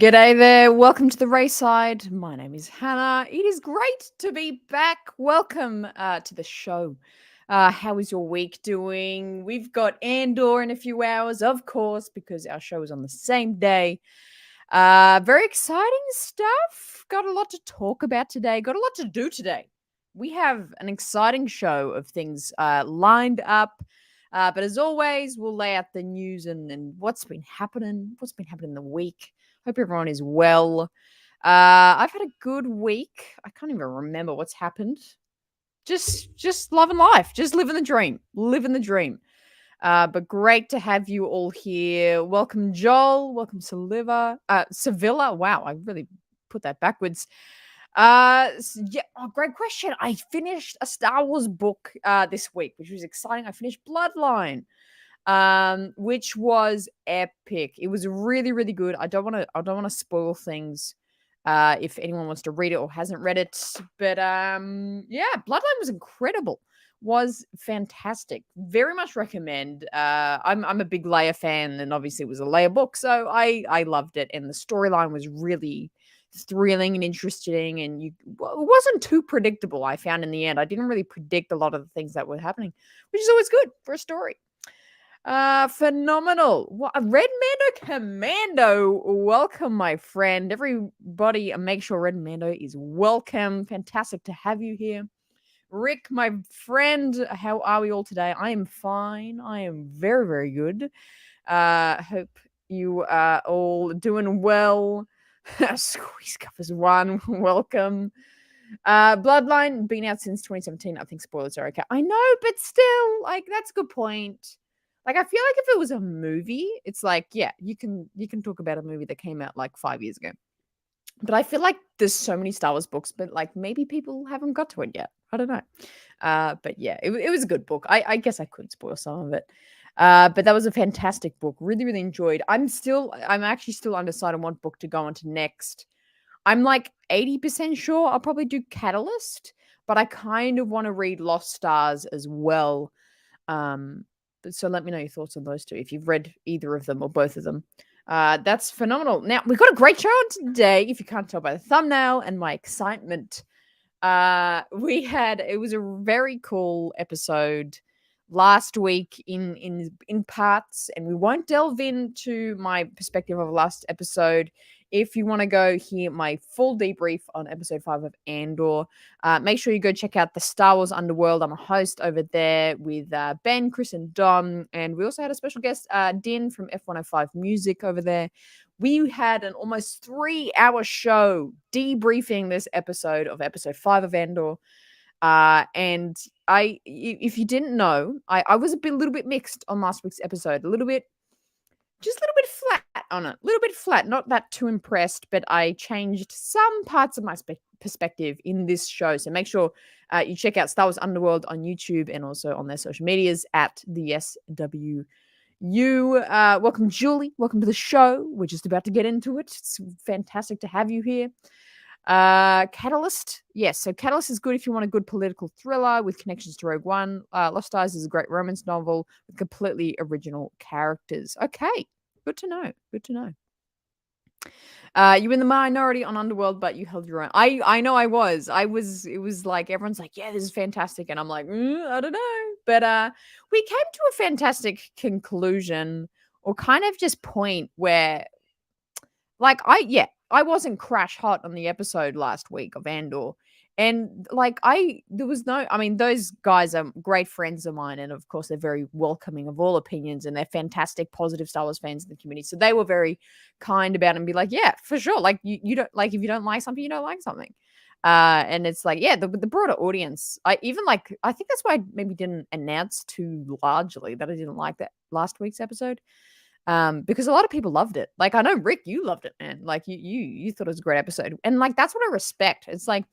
G'day there. Welcome to the RaeSide. My name is Hannah. It is great to be back. Welcome to the show. How is your week doing? We've got Andor in a few hours, of course, because our show is on the same day. Very exciting stuff. Got a lot to talk about today. Got a lot to do today. We have an exciting show of things lined up. But as always, we'll lay out the news and what's been happening in the week. Hope everyone is well. I've had a good week. I can't even remember what's happened. Just loving life. Just living the dream. Living the dream. But great to have you all here. Welcome, Joel. Welcome, Sevilla. Wow, I really put that backwards. Great question. I finished a Star Wars book this week, which was exciting. I finished Bloodline, which was epic. It was really, really good. I don't want to spoil things if anyone wants to read it or hasn't read it. But Bloodline was incredible. Was fantastic. Very much recommend. I'm a big Leia fan, and obviously it was a Leia book, so I loved it. And the storyline was really thrilling and interesting, and it wasn't too predictable. I found in the end, I didn't really predict a lot of the things that were happening, which is always good for a story. Phenomenal. What Red Mando Commando. Welcome, my friend. Everybody, make sure Red Mando is welcome. Fantastic to have you here. Rick, my friend, how are we all today? I am fine. I am very, very good. Hope you are all doing well. Squeeze Cuffers one, welcome. Bloodline been out since 2017. I think spoilers are okay. I know, but still, like, that's a good point. Like, I feel like if it was a movie, it's like, yeah, you can talk about a movie that came out like 5 years ago. But I feel like there's so many Star Wars books, but like maybe people haven't got to it yet. I don't know. But yeah, it was a good book. I guess I could spoil some of it. But that was a fantastic book. Really, really enjoyed. I'm actually still undecided on what book to go on to next. I'm like 80% sure I'll probably do Catalyst, but I kind of want to read Lost Stars as well. So let me know your thoughts on those two if you've read either of them or both of them. That's phenomenal. Now, we've got a great show on today, if you can't tell by the thumbnail and my excitement. It was a very cool episode last week in parts, and we won't delve into my perspective of last episode. If you want to go hear my full debrief on episode 5 of Andor, make sure you go check out the Star Wars Underworld. I'm a host over there with Ben, Chris, and Dom. And we also had a special guest, Din from F105 Music over there. We had an almost 3-hour show debriefing this episode of episode 5 of Andor. And if you didn't know, I was a little bit mixed on last week's episode. Just a little bit flat on it. A little bit flat, not that too impressed, but I changed some parts of my perspective in this show. So make sure you check out Star Wars Underworld on YouTube and also on their social medias at the SWU. Welcome, Julie. Welcome to the show. We're just about to get into it. It's fantastic to have you here. Catalyst. Yes, so Catalyst is good if you want a good political thriller with connections to Rogue One. Lost Stars is a great romance novel with completely original characters. Okay, good to know. Good to know. You were in the minority on Underworld, but you held your own. I know I was. It was like everyone's like, yeah, this is fantastic. And I'm like, I don't know. But we came to a fantastic conclusion or kind of just point where like I wasn't crash hot on the episode last week of Andor. And like those guys are great friends of mine, and of course they're very welcoming of all opinions, and they're fantastic, positive Star Wars fans in the community. So they were very kind about it and be like, yeah, for sure. Like you don't like if you don't like something, you don't like something. And it's like, yeah, the broader audience. I think that's why I maybe didn't announce too largely that I didn't like that last week's episode. Because a lot of people loved it. Like I know Rick, you loved it, man. Like you thought it was a great episode. And like that's what I respect. It's like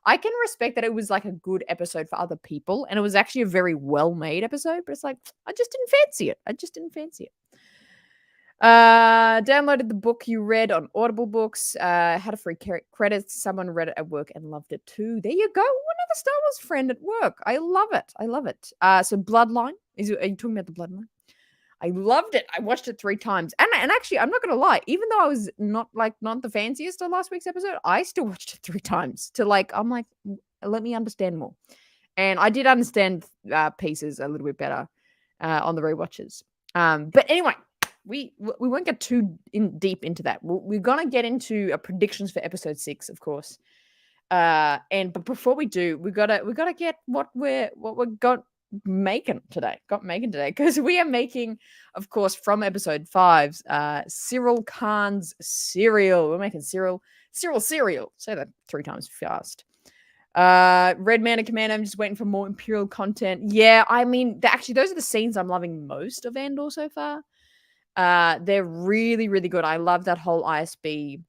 I can respect that it was like a good episode for other people, and it was actually a very well-made episode, but it's like I just didn't fancy it. Downloaded the book you read on Audible Books, had a free credit. Someone read it at work and loved it too. There you go. Another Star Wars friend at work. I love it. So Bloodline. Are you talking about the Bloodline? I loved it. I watched it 3 times. And actually, I'm not gonna lie, even though I was not the fanciest of last week's episode, I still watched it 3 times to I'm like, let me understand more. And I did understand pieces a little bit better on the rewatches. But anyway, we won't get too deep into that. We're gonna get into predictions for episode 6, of course. But before we do, we gotta get what we're got making today. Because we are making, of course, from episode 5's Cyril Khan's cereal. We're making cereal. Say that 3 times fast. Red Man and Commander, I'm just waiting for more Imperial content. Yeah, I mean, actually, those are the scenes I'm loving most of Andor so far. They're really, really good. I love that whole ISB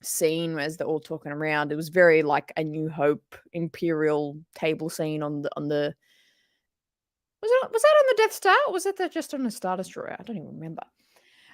scene as they're all talking around. It was very like a New Hope Imperial table scene on the was that on the Death Star, or was that just on the Star Destroyer? I don't even remember.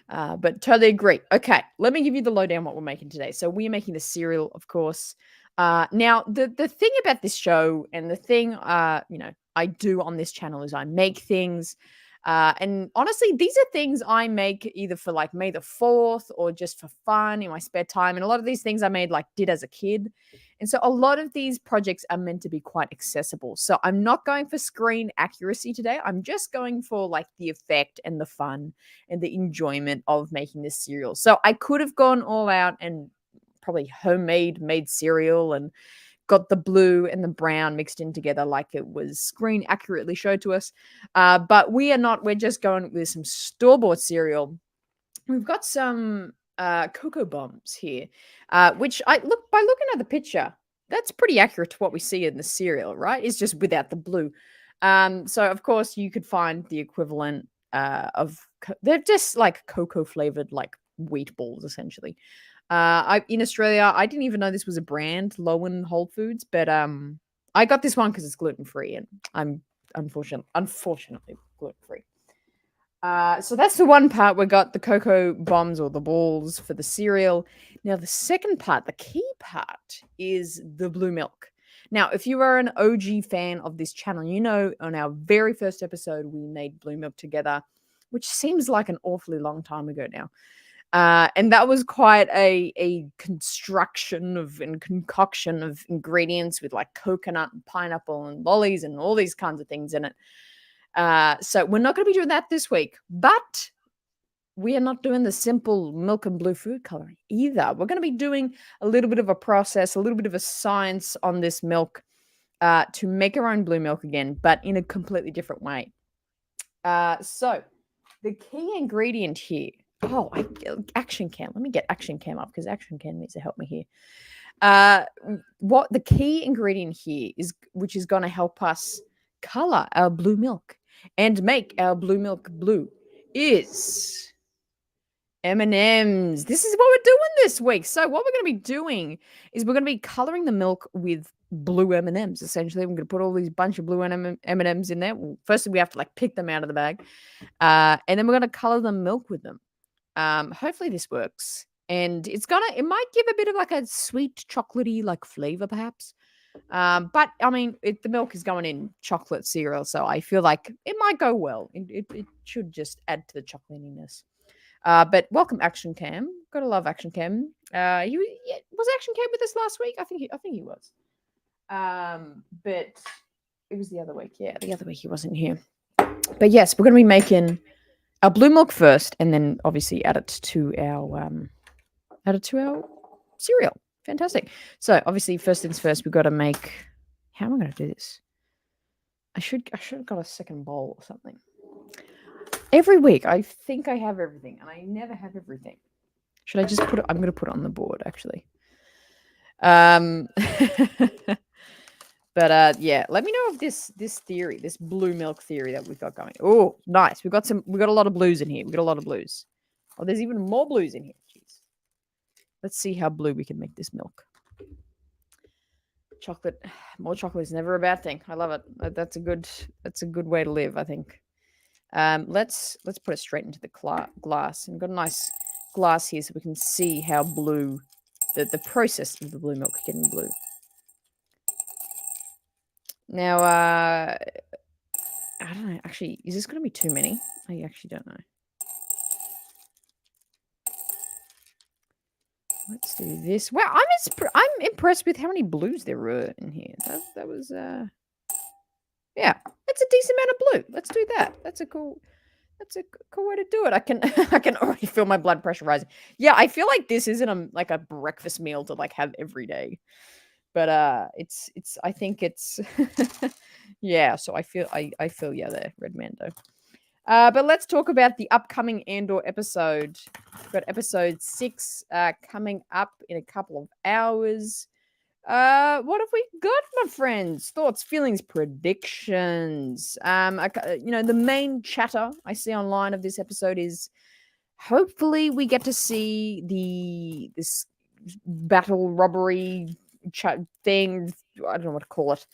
But totally agree. Okay, let me give you the lowdown what we're making today. So we are making the cereal, of course. Now the thing about this show, and the thing I do on this channel, is I make things. And honestly, these are things I make either for like May the 4th or just for fun in my spare time. And a lot of these things I did as a kid. And so a lot of these projects are meant to be quite accessible. So I'm not going for screen accuracy today. I'm just going for like the effect and the fun and the enjoyment of making this cereal. So I could have gone all out and probably made cereal and got the blue and the brown mixed in together like it was screen accurately showed to us. But we are not. We're just going with some store-bought cereal. We've got some cocoa bombs here, which by looking at the picture, that's pretty accurate to what we see in the cereal, right? It's just without the blue. So of course you could find the equivalent they're just like cocoa flavored like wheat balls essentially. In Australia, I didn't even know this was a brand, Lowen Whole Foods, but I got this one because it's gluten free, and I'm unfortunately gluten free. So that's the one part. We got the cocoa bombs or the balls for the cereal. Now the second part, the key part, is the blue milk. Now, if you are an OG fan of this channel, you know on our very first episode we made blue milk together, which seems like an awfully long time ago now. And that was quite a construction and concoction of ingredients with like coconut and pineapple and lollies and all these kinds of things in it. So we're not going to be doing that this week, but we are not doing the simple milk and blue food coloring either. We're going to be doing a little bit of a process, a little bit of a science on this milk to make our own blue milk again, but in a completely different way. So the key ingredient here. Oh, Action Cam. Let me get Action Cam up because Action Cam needs to help me here. What the key ingredient here is, which is going to help us color our blue milk and make our blue milk blue, is M&Ms. This is what we're doing this week. So what we're going to be doing is we're going to be coloring the milk with blue M&Ms. Essentially, we're going to put all these bunch of blue M&Ms in there. Well, firstly, we have to like pick them out of the bag, and then we're going to color the milk with them. Hopefully this works, and it might give a bit of like a sweet chocolatey like flavor perhaps. But I mean, the milk is going in chocolate cereal, so I feel like it might go well. It should just add to the chocolatiness. But welcome Action Cam. Gotta love Action Cam. Was Action Cam with us last week? I think he was. But it was the other week. Yeah, the other week he wasn't here. But yes, we're gonna be making our blue milk first, and then obviously add it to our cereal. Fantastic. So obviously, first things first, we've got to make. How am I going to do this? I should have got a second bowl or something. Every week, I think I have everything, and I never have everything. Should I just put it? I'm going to put it on the board, actually. But yeah, let me know if this theory, this blue milk theory that we've got going. Oh, nice. We've got a lot of blues in here. We've got a lot of blues. Oh, there's even more blues in here. Jeez. Let's see how blue we can make this milk. Chocolate, more chocolate is never a bad thing. I love it. That's a good way to live, I think. Let's put it straight into the glass. And we've got a nice glass here so we can see how blue the process of the blue milk getting blue. Now, I don't know. Actually, is this going to be too many? I actually don't know. Let's do this. Wow, I'm impressed with how many blues there were in here. That was yeah, it's a decent amount of blue. Let's do that. That's a cool way to do it. I can I can already feel my blood pressure rising. Yeah, I feel like this isn't like a breakfast meal to like have every day. But it's I think it's yeah, so I feel yeah there, Red Mando. But let's talk about the upcoming Andor episode. We've got episode 6 coming up in a couple of hours. What have we got, my friends? Thoughts, feelings, predictions. The main chatter I see online of this episode is hopefully we get to see this battle robbery thing. I don't know what to call it.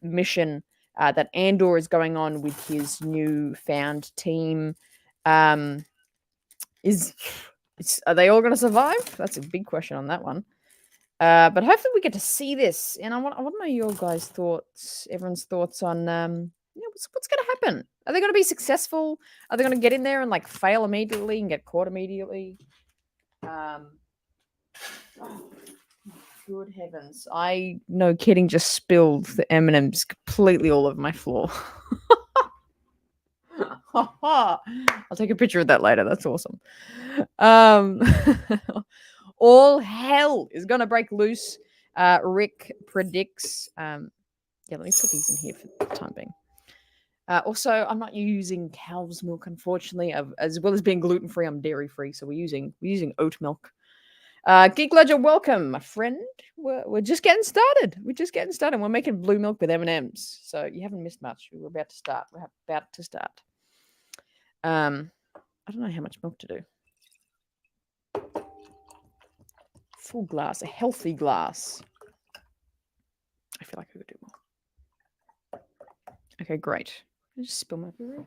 Mission that Andor is going on with his newfound team. Are they all going to survive? That's a big question on that one. But hopefully we get to see this, and I want to know your guys' thoughts, everyone's thoughts on what's going to happen. Are they going to be successful? Are they going to get in there and like fail immediately and get caught immediately? Oh, good heavens! I no kidding, just spilled the M&Ms completely all over my floor. I'll take a picture of that later. That's awesome. All hell is going to break loose. Rick predicts. Yeah, let me put these in here for the time being. Also, I'm not using cow's milk, unfortunately. As well as being gluten free, I'm dairy free, so we're using oat milk. Geek Ledger, welcome, my friend. We're just getting started. We're making blue milk with M&Ms, so you haven't missed much. We're about to start. I don't know how much milk to do. Full glass, a healthy glass. I feel like I could do more. Okay, great. I just spill my beer.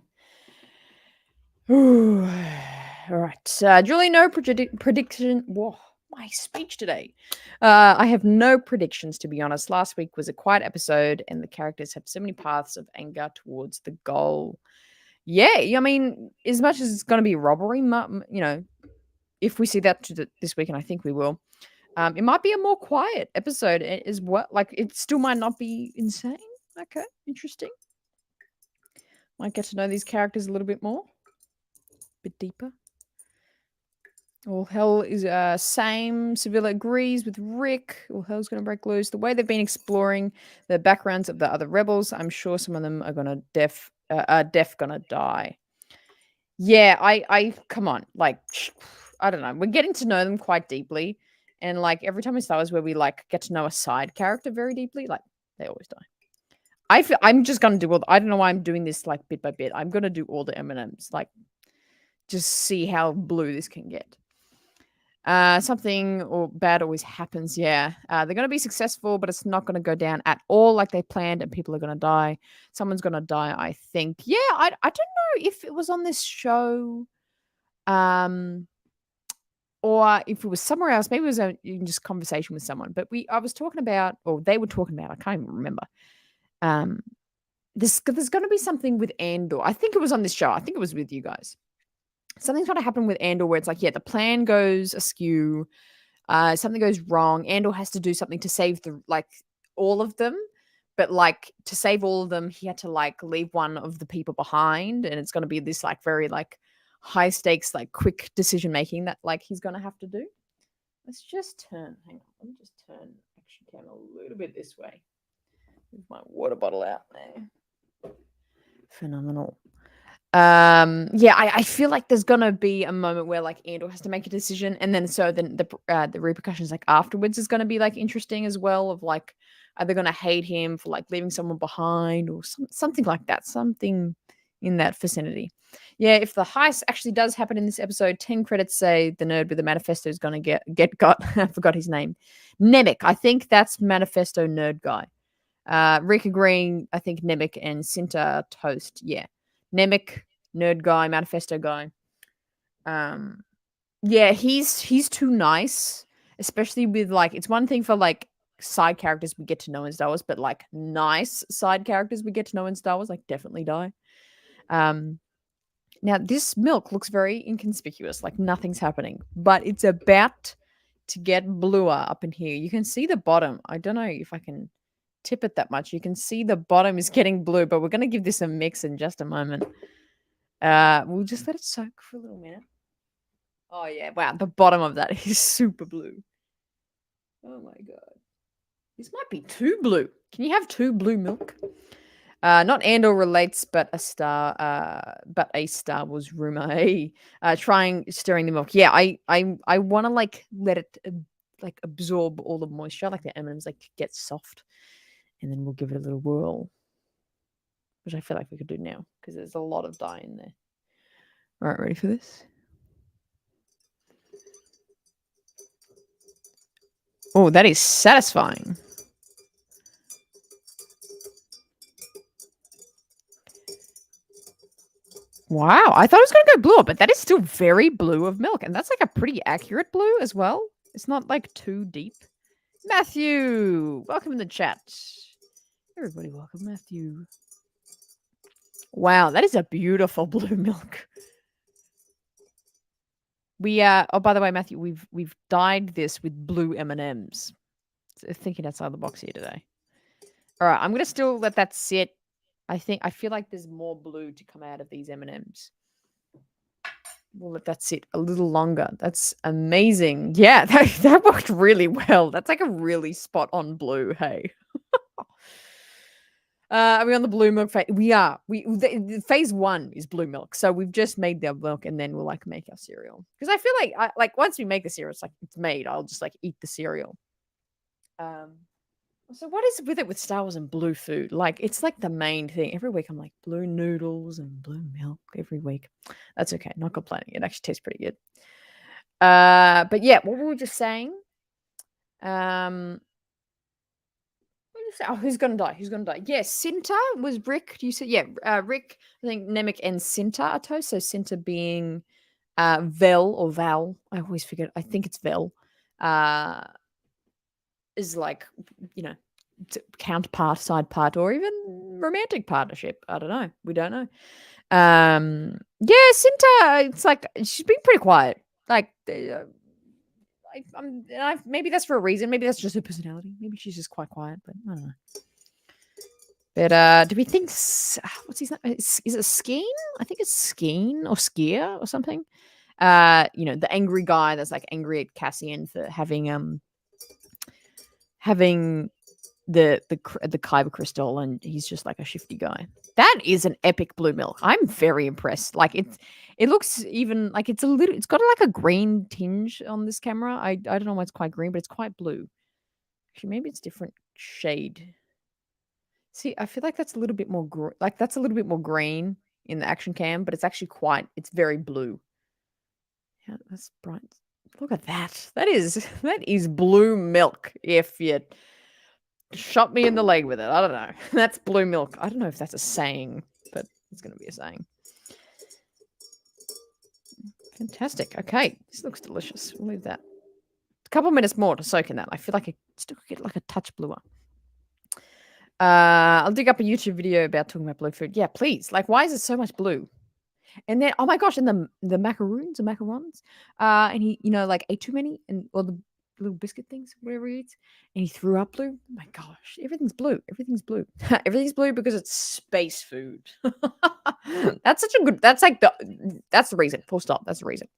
All right. Julie, no prediction. Whoa, my speech today. I have no predictions, to be honest. Last week was a quiet episode, and the characters have so many paths of anger towards the goal. Yeah, I mean, as much as it's going to be robbery, if we see that this week, and I think we will, it might be a more quiet episode as well. Like, it still might not be insane. Okay, interesting. Might get to know these characters a little bit more, bit deeper. All hell is same. Sevilla agrees with Rick. All hell's going to break loose. The way they've been exploring the backgrounds of the other rebels, I'm sure some of them are going to gonna die. Yeah, I come on, like, I don't know. We're getting to know them quite deeply, and like every time in Star Wars where we like get to know a side character very deeply, like they always die. I'm just gonna do I don't know why I'm doing this like bit by bit. I'm gonna do all the M&Ms, like just see how blue this can get. Something or bad always happens. Yeah, they're gonna be successful, but it's not gonna go down at all like they planned, and people are gonna die. Someone's gonna die, I think. Yeah, I don't know if it was on this show, or if it was somewhere else. Maybe it was in just conversation with someone. But I was talking about, or they were talking about. I can't even remember. There's going to be something with Andor. I think it was on this show. I think it was with you guys. Something's going to happen with Andor where it's like, yeah, the plan goes askew. Something goes wrong. Andor has to do something to save all of them. But like to save all of them, he had to like leave one of the people behind. And it's going to be this like very like high stakes, like quick decision making that like he's going to have to do. Let's just turn. Hang on. Let me just turn action cam a little bit this way. Move my water bottle out there. Phenomenal. Yeah, I feel like there's gonna be a moment where like Andor has to make a decision, and then the repercussions like afterwards is gonna be like interesting as well. Of like, are they gonna hate him for like leaving someone behind or something like that? Something in that vicinity. Yeah, if the heist actually does happen in this episode, 10 credits say the nerd with the manifesto is gonna get got. I forgot his name. Nemec. I think that's manifesto nerd guy. Rick agreeing, I think Nemec and Cinta toast. Yeah. Nemec, nerd guy, manifesto guy. Yeah, he's too nice, especially with like, it's one thing for like side characters we get to know in Star Wars, but like nice side characters we get to know in Star Wars like definitely die. Now this milk looks very inconspicuous, like nothing's happening, but it's about to get bluer up in here. You can see the bottom. I don't know if I can tip it that much. You can see the bottom is getting blue, but we're going to give this a mix in just a moment. We'll just let it soak for a little minute. Oh yeah, wow, the bottom of that is super blue. Oh my god. This might be too blue. Can you have too blue milk? Not Andor relates, but a Star Wars rumor. Hey, trying stirring the milk. Yeah, I want to like let it like absorb all the moisture, like the M&Ms like get soft, and then we'll give it a little whirl, which I feel like we could do now because there's a lot of dye in there. All right, ready for this? Oh, that is satisfying. Wow, I thought it was going to go blue, but that is still very blue of milk. And that's like a pretty accurate blue as well. It's not like too deep. Matthew, welcome in the chat. Everybody, welcome, Matthew. Wow, that is a beautiful blue milk. We oh, by the way, Matthew, we've dyed this with blue M&Ms. Thinking outside the box here today. All right, I'm gonna still let that sit. I feel like there's more blue to come out of these M&Ms. We'll let that sit a little longer. That's amazing. Yeah, that worked really well. That's like a really spot on blue. Hey. Are we on the blue milk phase? We are. Phase 1 is blue milk. So we've just made the milk and then we'll like make our cereal. Because I feel like once we make the cereal, it's like it's made. I'll just like eat the cereal. So what is with it with Star Wars and blue food? Like it's like the main thing. Every week I'm like blue noodles and blue milk every week. That's okay. Not complaining. It actually tastes pretty good. But yeah, what were we just saying? Oh, who's gonna die? Who's gonna die? Yeah, Cinta was Rick. You said yeah, Rick. I think Nemec and Cinta are toast. So Cinta being Vel or Val. I always forget. I think it's Vel. Is like you know counterpart, side part, or even romantic partnership. I don't know. We don't know. Yeah, Cinta. It's like she's been pretty quiet. Like maybe that's for a reason. Maybe that's just her personality. Maybe she's just quite quiet, but I don't know. But do we think what's his name? Is it Skeen? I think it's Skeen or Skier or something. The angry guy that's like angry at Cassian for having the kyber crystal, and he's just like a shifty guy. That is an epic blue milk. I'm very impressed. Like it looks even like it's got like a green tinge on this camera. I don't know why it's quite green, but it's quite blue. Actually, maybe it's different shade. See, I feel like that's a little bit more that's a little bit more green in the action cam, but it's actually it's very blue. Yeah, that's bright. Look at that. That is blue milk. If you shot me in the leg with it. I don't know. That's blue milk. I don't know if that's a saying, but it's going to be a saying. Fantastic. Okay. This looks delicious. We'll leave that. A couple minutes more to soak in that. I feel like it still could get like a touch bluer. I'll dig up a YouTube video about talking about blue food. Yeah, please. Like, why is it so much blue? And then, oh my gosh, and the macaroons or macarons, and he, like ate too many, or the little biscuit things, whatever he eats, and he threw up blue. Oh my gosh, everything's blue. Everything's blue. Everything's blue because it's space food. That's such a good. That's the reason. Full stop. That's the reason.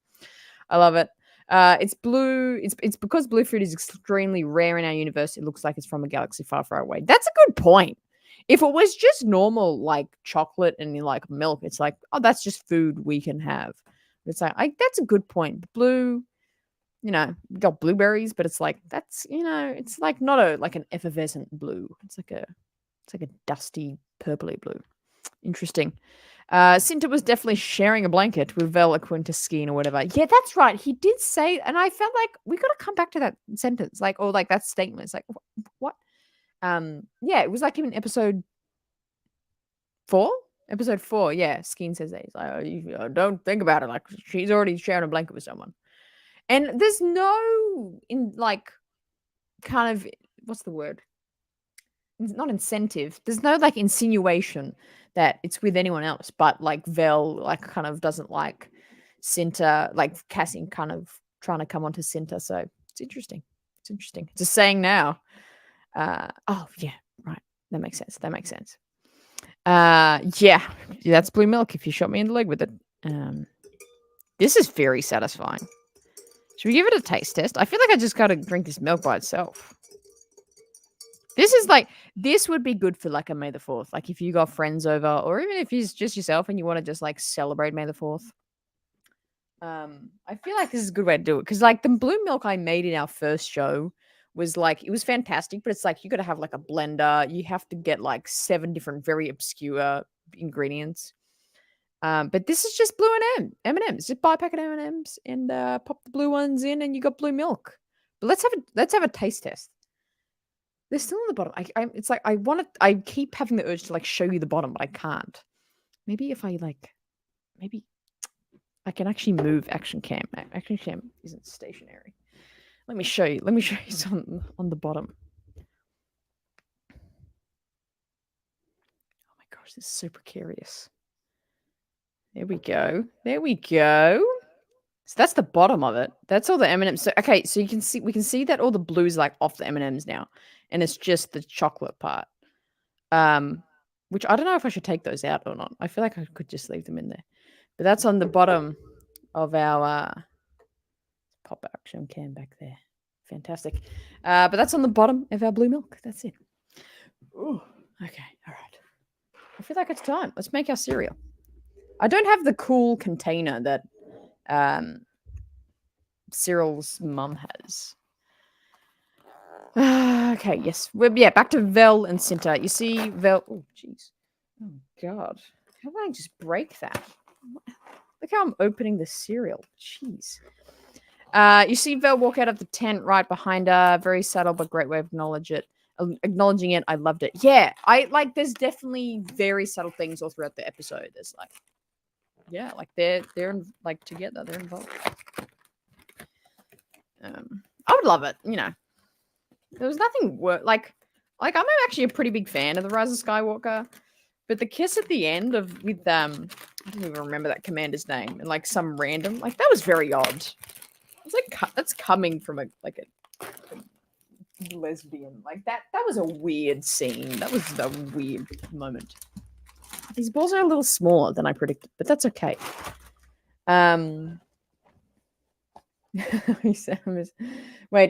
I love it. It's blue. It's because blue food is extremely rare in our universe. It looks like it's from a galaxy far, far away. That's a good point. If it was just normal, like chocolate and like milk, it's like, oh, that's just food we can have. It's like, that's a good point. Blue, we got blueberries, but it's like it's like not an effervescent blue. It's like a dusty purpley blue. Interesting. Cinta was definitely sharing a blanket with Vel Quintaskin or whatever. Yeah, that's right. He did say, and I felt like we got to come back to that sentence, or that statement. It's like, what? Yeah, it was like in episode 4. Episode 4, yeah. Skeen says that. He's like, don't think about it. Like she's already sharing a blanket with someone. And there's no kind of what's the word? It's not incentive. There's no insinuation that it's with anyone else, but like Vel like kind of doesn't like Cinta, like Cassian kind of trying to come onto Cinta. So it's interesting. It's interesting. It's a saying now. Oh yeah, right. That makes sense. That makes sense. Yeah, that's blue milk. If you shot me in the leg with it, this is very satisfying. Should we give it a taste test? I feel like I just gotta drink this milk by itself. This is like this would be good for like a May the 4th. Like if you got friends over, or even if it's just yourself and you want to just like celebrate May the 4th. I feel like this is a good way to do it because like the blue milk I made in our first show was like it was fantastic, but it's like you got to have like a blender. You have to get like 7 different very obscure ingredients. But this is just blue and M&Ms. Just buy a packet of M&Ms and pop the blue ones in, and you got blue milk. But let's have a taste test. They're still on the bottom. It's like I keep having the urge to like show you the bottom, but I can't. Maybe if I like, maybe I can actually move action cam. Action cam isn't stationary. Let me show you. Let me show you some on the bottom. Oh my gosh, this is so precarious. There we go. There we go. So that's the bottom of it. That's all the M&Ms. So okay, so you can see we can see that all the blue's like off the M&Ms now, and it's just the chocolate part. Which I don't know if I should take those out or not. I feel like I could just leave them in there. But that's on the bottom of our pop action cam back there. Fantastic. But that's on the bottom of our blue milk. That's it. Ooh, okay, all right. I feel like it's time. Let's make our cereal. I don't have the cool container that Cyril's mum has. Okay, yes. Yeah, back to Vel and Cinta. You see Vel... Oh, jeez. Oh, God. How did I just break that? Look how I'm opening the cereal. Jeez. You see Vel walk out of the tent right behind her. Very subtle, but great way of acknowledging it. I loved it. Yeah, there's definitely very subtle things all throughout the episode. There's like, yeah, like they're like together. They're involved. I would love it. You know, there was nothing like I'm actually a pretty big fan of the Rise of Skywalker, but the kiss at the end with I don't even remember that commander's name and like some random like that was very odd. It's like that's coming from a lesbian like that. That was a weird scene. That was a weird moment. These balls are a little smaller than I predicted, but that's okay. Wait,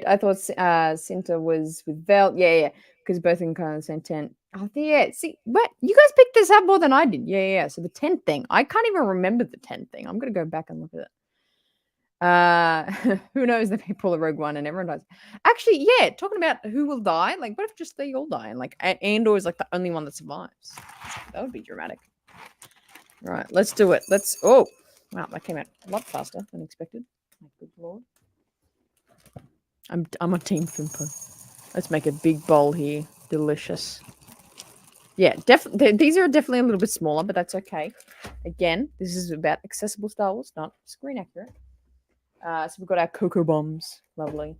I thought Cinta was with Vel. Yeah, because both in kind of the same tent. Oh, yeah. See, what you guys picked this up more than I did. Yeah. So the tent thing, I can't even remember the tent thing. I'm gonna go back and look at it. Who knows? They may pull a Rogue One and everyone dies. Actually, yeah. Talking about who will die, like what if just they all die and like Andor is like the only one that survives? That would be dramatic. Right, let's do it. Oh, wow, that came out a lot faster than expected. My good lord. I'm on Team Fimpo. Let's make a big bowl here. Delicious. Yeah, definitely. These are definitely a little bit smaller, but that's okay. Again, this is about accessible Star Wars, not screen accurate. So we've got our cocoa bombs. Lovely.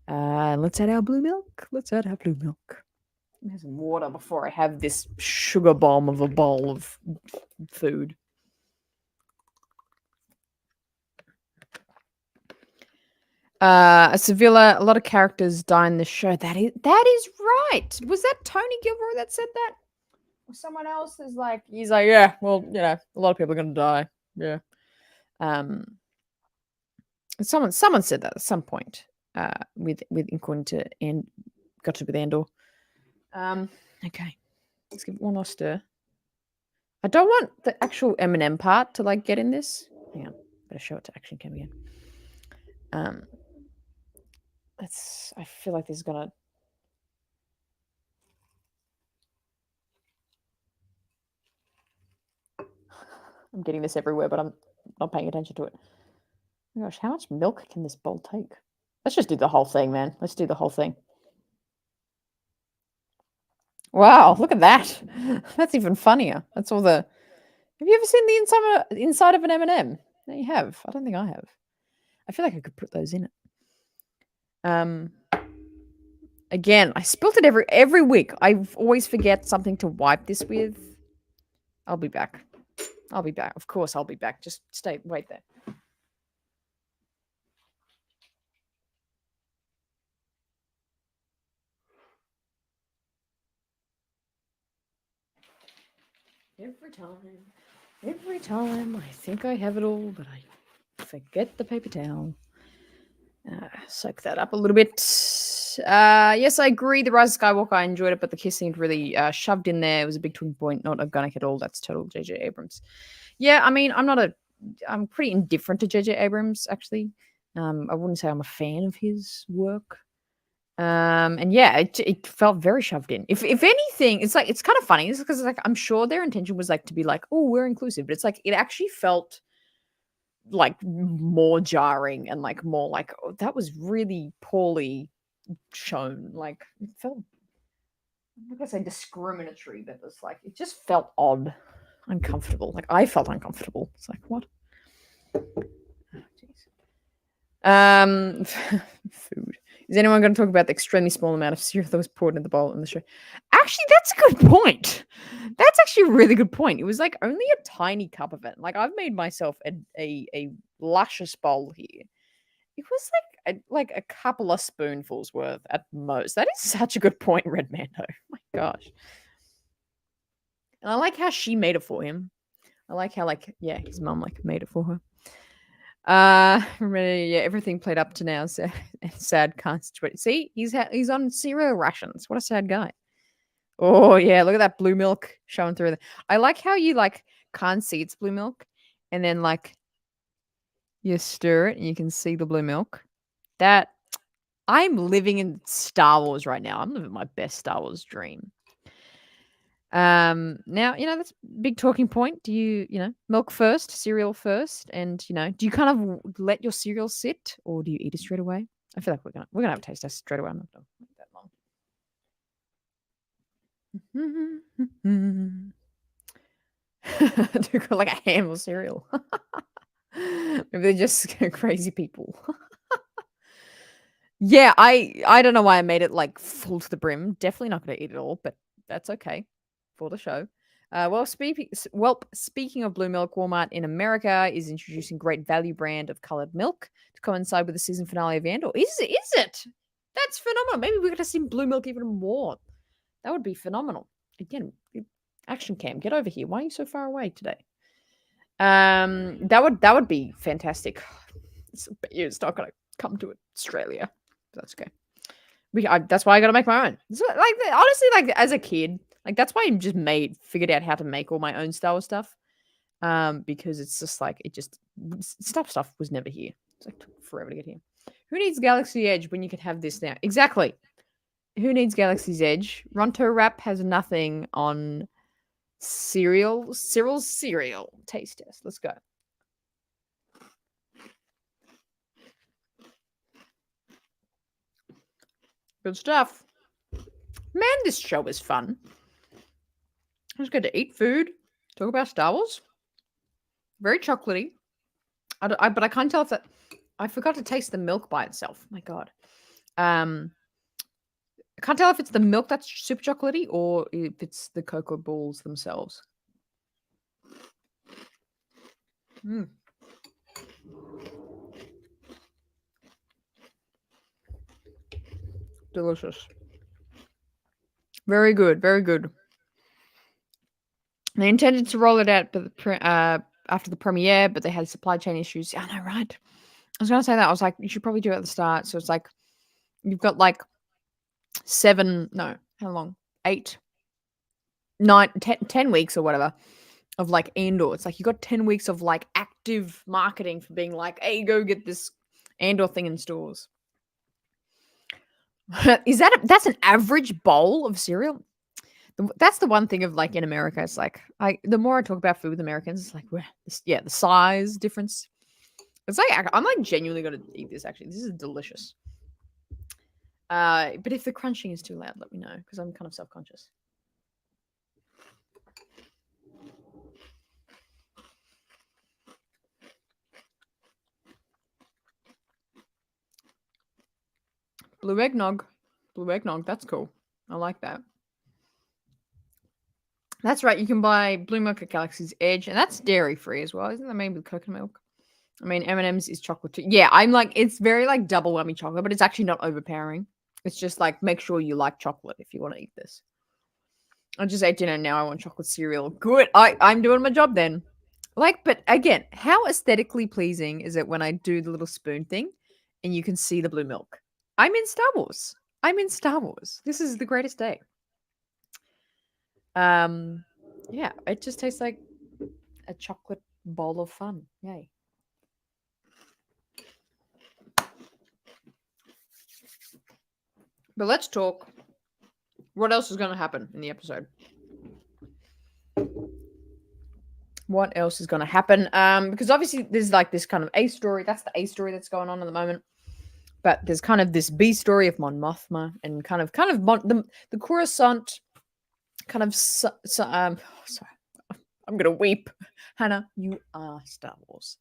Let's add our blue milk. Let me have some water before I have this sugar bomb of a bowl of food. Sevilla, a lot of characters die in the show. That is right. Was that Tony Gilroy that said that? Or someone else is like, he's like, yeah, well, you know, a lot of people are gonna die. Yeah. Someone said that at some point. With according to and got to with Andor. Okay. Let's give it one more stir. I don't want the actual M&M part to like get in this. Hang on, better show it to Action Cam again. I feel like this is gonna. I'm getting this everywhere, but I'm not paying attention to it. Oh my gosh, how much milk can this bowl take? Let's just do the whole thing, man. Let's do the whole thing. Wow, look at that. That's even funnier. That's all the... Have you ever seen the inside of an M&M? No, you have. I don't think I have. I feel like I could put those in it. Again, I spilt it every week. I always forget something to wipe this with. I'll be back. I'll be back. Of course, I'll be back. Just wait there. Every time I think I have it all, but I forget the paper towel. Soak that up a little bit. Yes, I agree. The Rise of Skywalker, I enjoyed it, but the kiss seemed really shoved in there. It was a big talking point, not organic at all. That's total J.J. Abrams. Yeah, I mean, I'm pretty indifferent to J.J. Abrams, actually. I wouldn't say I'm a fan of his work. And yeah, it felt very shoved in. If anything, it's like it's kind of funny. It's because like I'm sure their intention was like to be like, oh, we're inclusive, but it's like it actually felt like more jarring and like more like, oh, that was really poorly shown. Like it felt, I'm not gonna say discriminatory, but it's like it just felt odd, uncomfortable. Like I felt uncomfortable. It's like what? Oh, food. Is anyone going to talk about the extremely small amount of cereal that was poured into the bowl in the show? Actually, that's a good point. That's actually a really good point. It was like only a tiny cup of it. Like I've made myself a luscious bowl here. It was like a couple of spoonfuls worth at most. That is such a good point, Red Mando. Oh my gosh. And I like how she made it for him. I like how yeah, his mum like made it for her. Yeah, everything played up to now. So sad can't situation. See, he's on cereal rations. What a sad guy. Oh yeah, look at that blue milk showing through. I like how you like can't see it's blue milk, and then like you stir it and you can see the blue milk. That I'm living in Star Wars right now. I'm living my best Star Wars dream. Now, that's a big talking point. Do you milk first, cereal first, and do you kind of let your cereal sit, or do you eat it straight away? I feel like we're gonna have a taste test straight away. I'm not gonna wait that long. To go like a ham or cereal. Maybe they're just crazy people. Yeah, I don't know why I made it like full to the brim. Definitely not gonna eat it all, but that's okay for the show. Speaking of blue milk, Walmart in America is introducing great value brand of colored milk to coincide with the season finale of Andor. Is it? That's phenomenal. Maybe we get to see blue milk even more. That would be phenomenal. Again, action cam, get over here. Why are you so far away today? That would be fantastic. It's not gonna come to Australia. That's okay. That's why I got to make my own. So, like honestly, like as a kid, like that's why I just figured out how to make all my own Star Wars stuff. Because it's just like stuff was never here. It's like took forever to get here. Who needs Galaxy Edge when you could have this now? Exactly. Who needs Galaxy's Edge? Ronto Wrap has nothing on Cyril's cereal. Taste test. Let's go. Good stuff. Man, this show is fun. It's good to eat food, talk about Star Wars. Very chocolatey. But I can't tell if that. I forgot to taste the milk by itself. My God. I can't tell if it's the milk that's super chocolatey or if it's the cocoa balls themselves. Mm. Delicious. Very good. Very good. They intended to roll it out after the premiere, but they had supply chain issues. Yeah, I know, right? I was going to say that. I was like, you should probably do it at the start. So it's like, you've got like 7, no, how long? 8, 9, 10 weeks or whatever of like Andor. It's like you got 10 weeks of like active marketing for being like, hey, go get this Andor thing in stores. That's an average bowl of cereal? That's the one thing of like in America. It's like the more I talk about food with Americans, it's like the size difference. It's like I'm like genuinely gonna eat this. Actually, this is delicious. But if the crunching is too loud, let me know because I'm kind of self-conscious. Blue eggnog. That's cool. I like that. That's right. You can buy blue milk at Galaxy's Edge, and that's dairy free as well, isn't that made with coconut milk? I mean, M&M's is chocolate too. Yeah, I'm like, it's very like double whammy chocolate, but it's actually not overpowering. It's just like, make sure you like chocolate if you want to eat this. I just ate dinner, now I want chocolate cereal. Good. I'm doing my job then. Like, but again, how aesthetically pleasing is it when I do the little spoon thing and you can see the blue milk? I'm in Star Wars. I'm in Star Wars. This is the greatest day. Yeah, it just tastes like a chocolate bowl of fun. Yay. But let's talk. What else is going to happen in the episode? What else is going to happen? Because obviously there's like this kind of A story. That's the A story that's going on at the moment. But there's kind of this B story of Mon Mothma and kind of the Coruscant kind of sorry, I'm gonna weep. Hannah, you are Star Wars.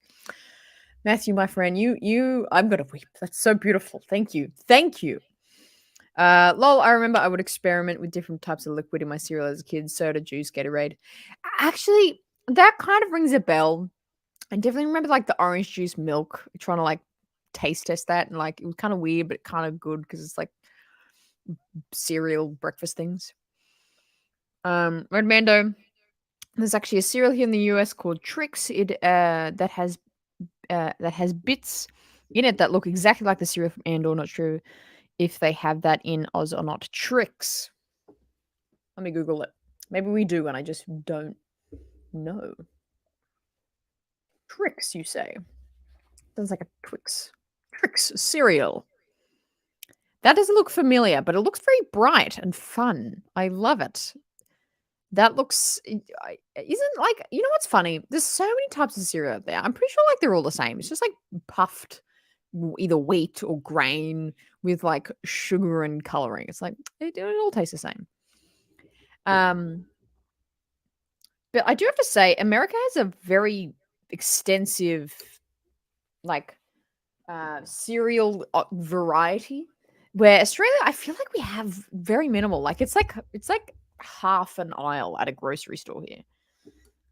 Matthew, my friend, I'm gonna weep. That's so beautiful. Thank you. Lol, I remember I would experiment with different types of liquid in my cereal as a kid. Soda, juice, Gatorade. Actually, that kind of rings a bell. I definitely remember like the orange juice milk, trying to like taste test that, and like it was kind of weird but kind of good because it's like cereal breakfast things. Red Mando, there's actually a cereal here in the US called Trix. It that has bits in it that look exactly like the cereal from Andor. Not sure if they have that in Oz or not. Trix. Let me Google it. Maybe we do, and I just don't know. Trix, you say? Sounds like a Twix. Trix cereal. That doesn't look familiar, but it looks very bright and fun. I love it. That looks isn't like, you know what's funny? There's so many types of cereal out there. I'm pretty sure like they're all the same. It's just like puffed either wheat or grain with like sugar and coloring. It's like it all tastes the same. But I do have to say, America has a very extensive like cereal variety, where Australia, I feel like we have very minimal. Like it's like half an aisle at a grocery store here.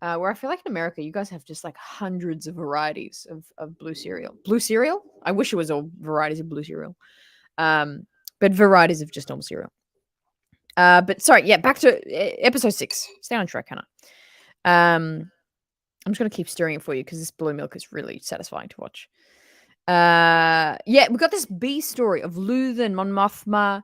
Where I feel like in America, you guys have just like hundreds of varieties of blue cereal. Blue cereal? I wish it was all varieties of blue cereal. But varieties of just normal cereal. But sorry, yeah, back to episode 6. Stay on track, Hannah. I'm just gonna keep stirring it for you because this blue milk is really satisfying to watch. Yeah, we got this bee story of Luthen, Mon Mothma,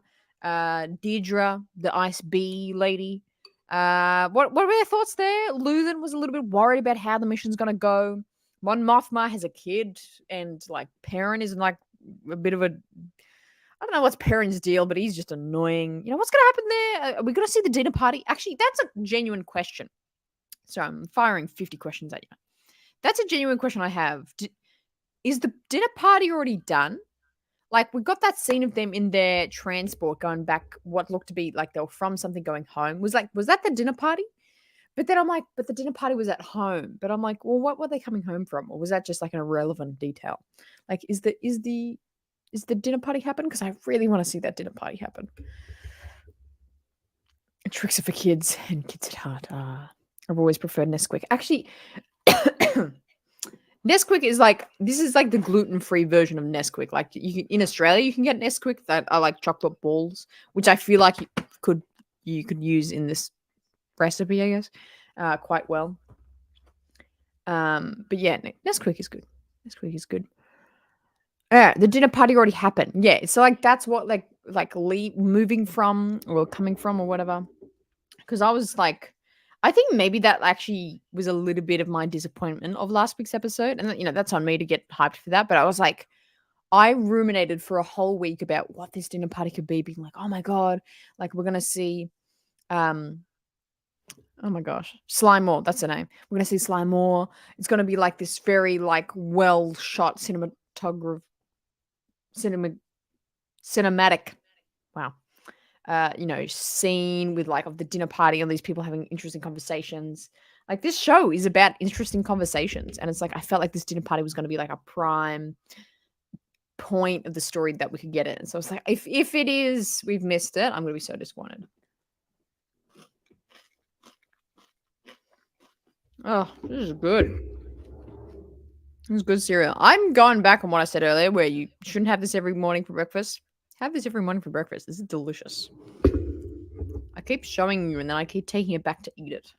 Deirdre, the ice bee lady. What were your thoughts there? Luthen was a little bit worried about how the mission's gonna go. Mon Mothma has a kid, and like Perrin is like a bit of a, I don't know what's Perrin's deal, but he's just annoying. You know what's gonna happen there? Are we gonna see the dinner party? Actually, that's a genuine question. So I'm firing 50 questions at you. That's a genuine question I have. Is the dinner party already done? Like, we got that scene of them in their transport going back, what looked to be like they were from something going home. Was that the dinner party? But then I'm like, but the dinner party was at home. But I'm like, well, what were they coming home from? Or was that just like an irrelevant detail? Like, is the dinner party happen? Because I really want to see that dinner party happen. Tricks are for kids and kids at heart. I've always preferred Nesquik. Actually, Nesquik is like, this is like the gluten-free version of Nesquik. Like in Australia, you can get Nesquik that are like chocolate balls, which I feel like you could use in this recipe, I guess, quite well. But yeah, Nesquik is good. Nesquik is good. The dinner party already happened. Yeah, so like that's what like moving from or coming from or whatever. Because I was like, I think maybe that actually was a little bit of my disappointment of last week's episode. And, you know, that's on me to get hyped for that. But I was like, I ruminated for a whole week about what this dinner party could be, being like, oh my God, like we're going to see, oh my gosh, Sly Moore, that's the name. We're going to see Sly Moore. It's going to be like this very like well shot cinematic. Wow. You know, scene with like of the dinner party and these people having interesting conversations. Like this show is about interesting conversations, and it's like I felt like this dinner party was going to be like a prime point of the story that we could get in. So it's like if it is, we've missed it. I'm going to be so disappointed. Oh, this is good. This is good cereal. I'm going back on what I said earlier, where you shouldn't have this every morning for breakfast. Have this every morning for breakfast. This is delicious. I keep showing you, and then I keep taking it back to eat it.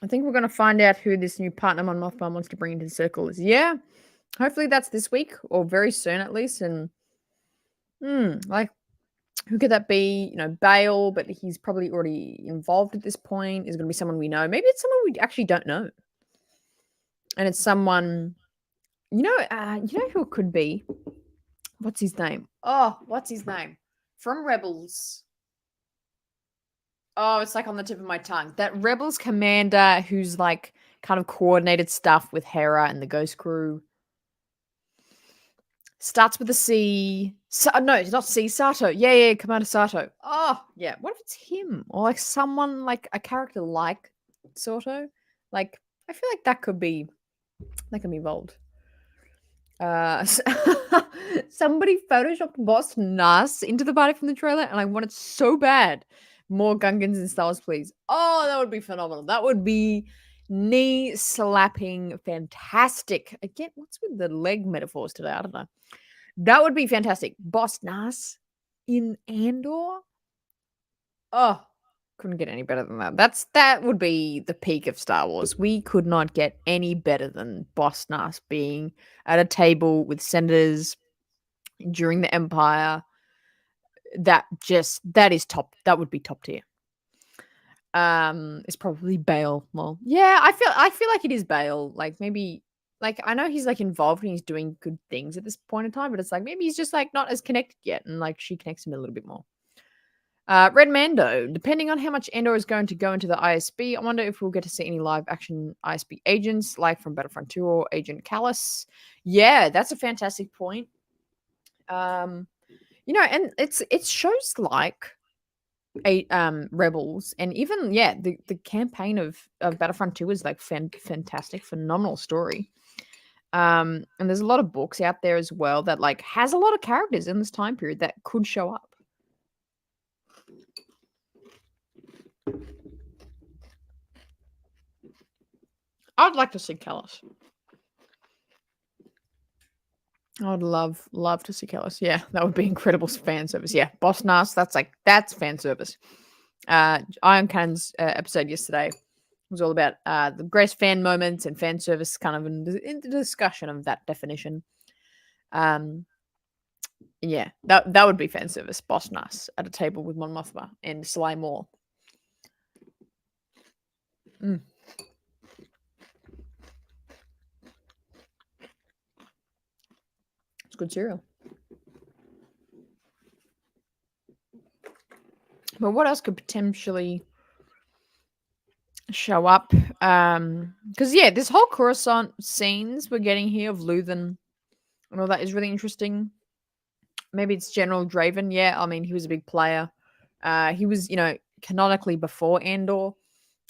I think we're going to find out who this new partner Mon Mothma wants to bring into the circle is. Yeah, hopefully that's this week or very soon at least. And like, who could that be? You know, Bale, but he's probably already involved at this point. Is going to be someone we know. Maybe it's someone we actually don't know, and it's someone you know who it could be. What's his name? Oh, what's his name? From Rebels. Oh, it's like on the tip of my tongue. That Rebels commander who's like kind of coordinated stuff with Hera and the Ghost Crew. Starts with a C. No, it's not C. Sato. Yeah, Commander Sato. Oh, yeah. What if it's him or like someone like a character like Sato? Like, I feel like that could be involved. Somebody photoshopped Boss Nass into the party from the trailer, and I want it so bad. More Gungans and Stars, please. Oh, that would be phenomenal. That would be knee slapping fantastic. Again, what's with the leg metaphors today? I don't know. That would be fantastic. Boss Nass in Andor. Oh, couldn't get any better than that. That would be the peak of Star Wars. We could not get any better than Boss Nass being at a table with senators during the Empire. That is top. That would be top tier. It's probably Bale. Well, yeah, I feel like it is Bale. Like maybe like I know he's like involved and he's doing good things at this point in time, but it's like maybe he's just like not as connected yet, and like she connects him a little bit more. Red Mando, depending on how much Andor is going to go into the ISB, I wonder if we'll get to see any live action ISB agents like from Battlefront 2 or Agent Callus. Yeah, that's a fantastic point. And it shows like Rebels and even the campaign of Battlefront 2 is like fantastic, phenomenal story. And there's a lot of books out there as well that like has a lot of characters in this time period that could show up. I'd like to see Callus. I'd love to see Callus. Yeah, that would be incredible fan service. Yeah, Boss Nass, that's fan service. Iron Cannon's episode yesterday was all about the greatest fan moments and fan service, kind of in the discussion of that definition. Yeah, that would be fan service. Boss Nass at a table with Mon Mothma and Sly Moore. It's good cereal. But what else could potentially show up? Because this whole Coruscant scenes we're getting here of Luthen and all that is really interesting. Maybe it's General Draven. Yeah, I mean he was a big player. He was, canonically before Andor.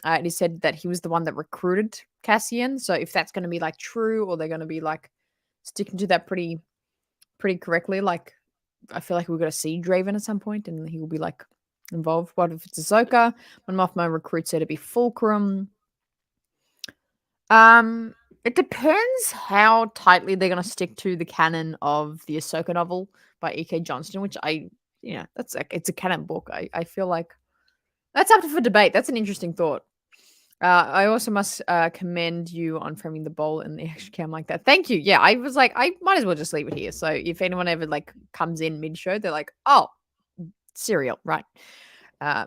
It is said that he was the one that recruited Cassian. So if that's going to be like true, or they're going to be like sticking to that pretty correctly, like I feel like we're going to see Draven at some point, and he will be like involved. What if it's Ahsoka? When Mothma recruits her to be Fulcrum. It depends how tightly they're going to stick to the canon of the Ahsoka novel by E.K. Johnston, which it's a canon book. I feel like that's up for debate. That's an interesting thought. I also must commend you on framing the bowl and the extra cam like that. Thank you. Yeah, I was like, I might as well just leave it here. So if anyone ever like comes in mid-show, they're like, oh, cereal, right? I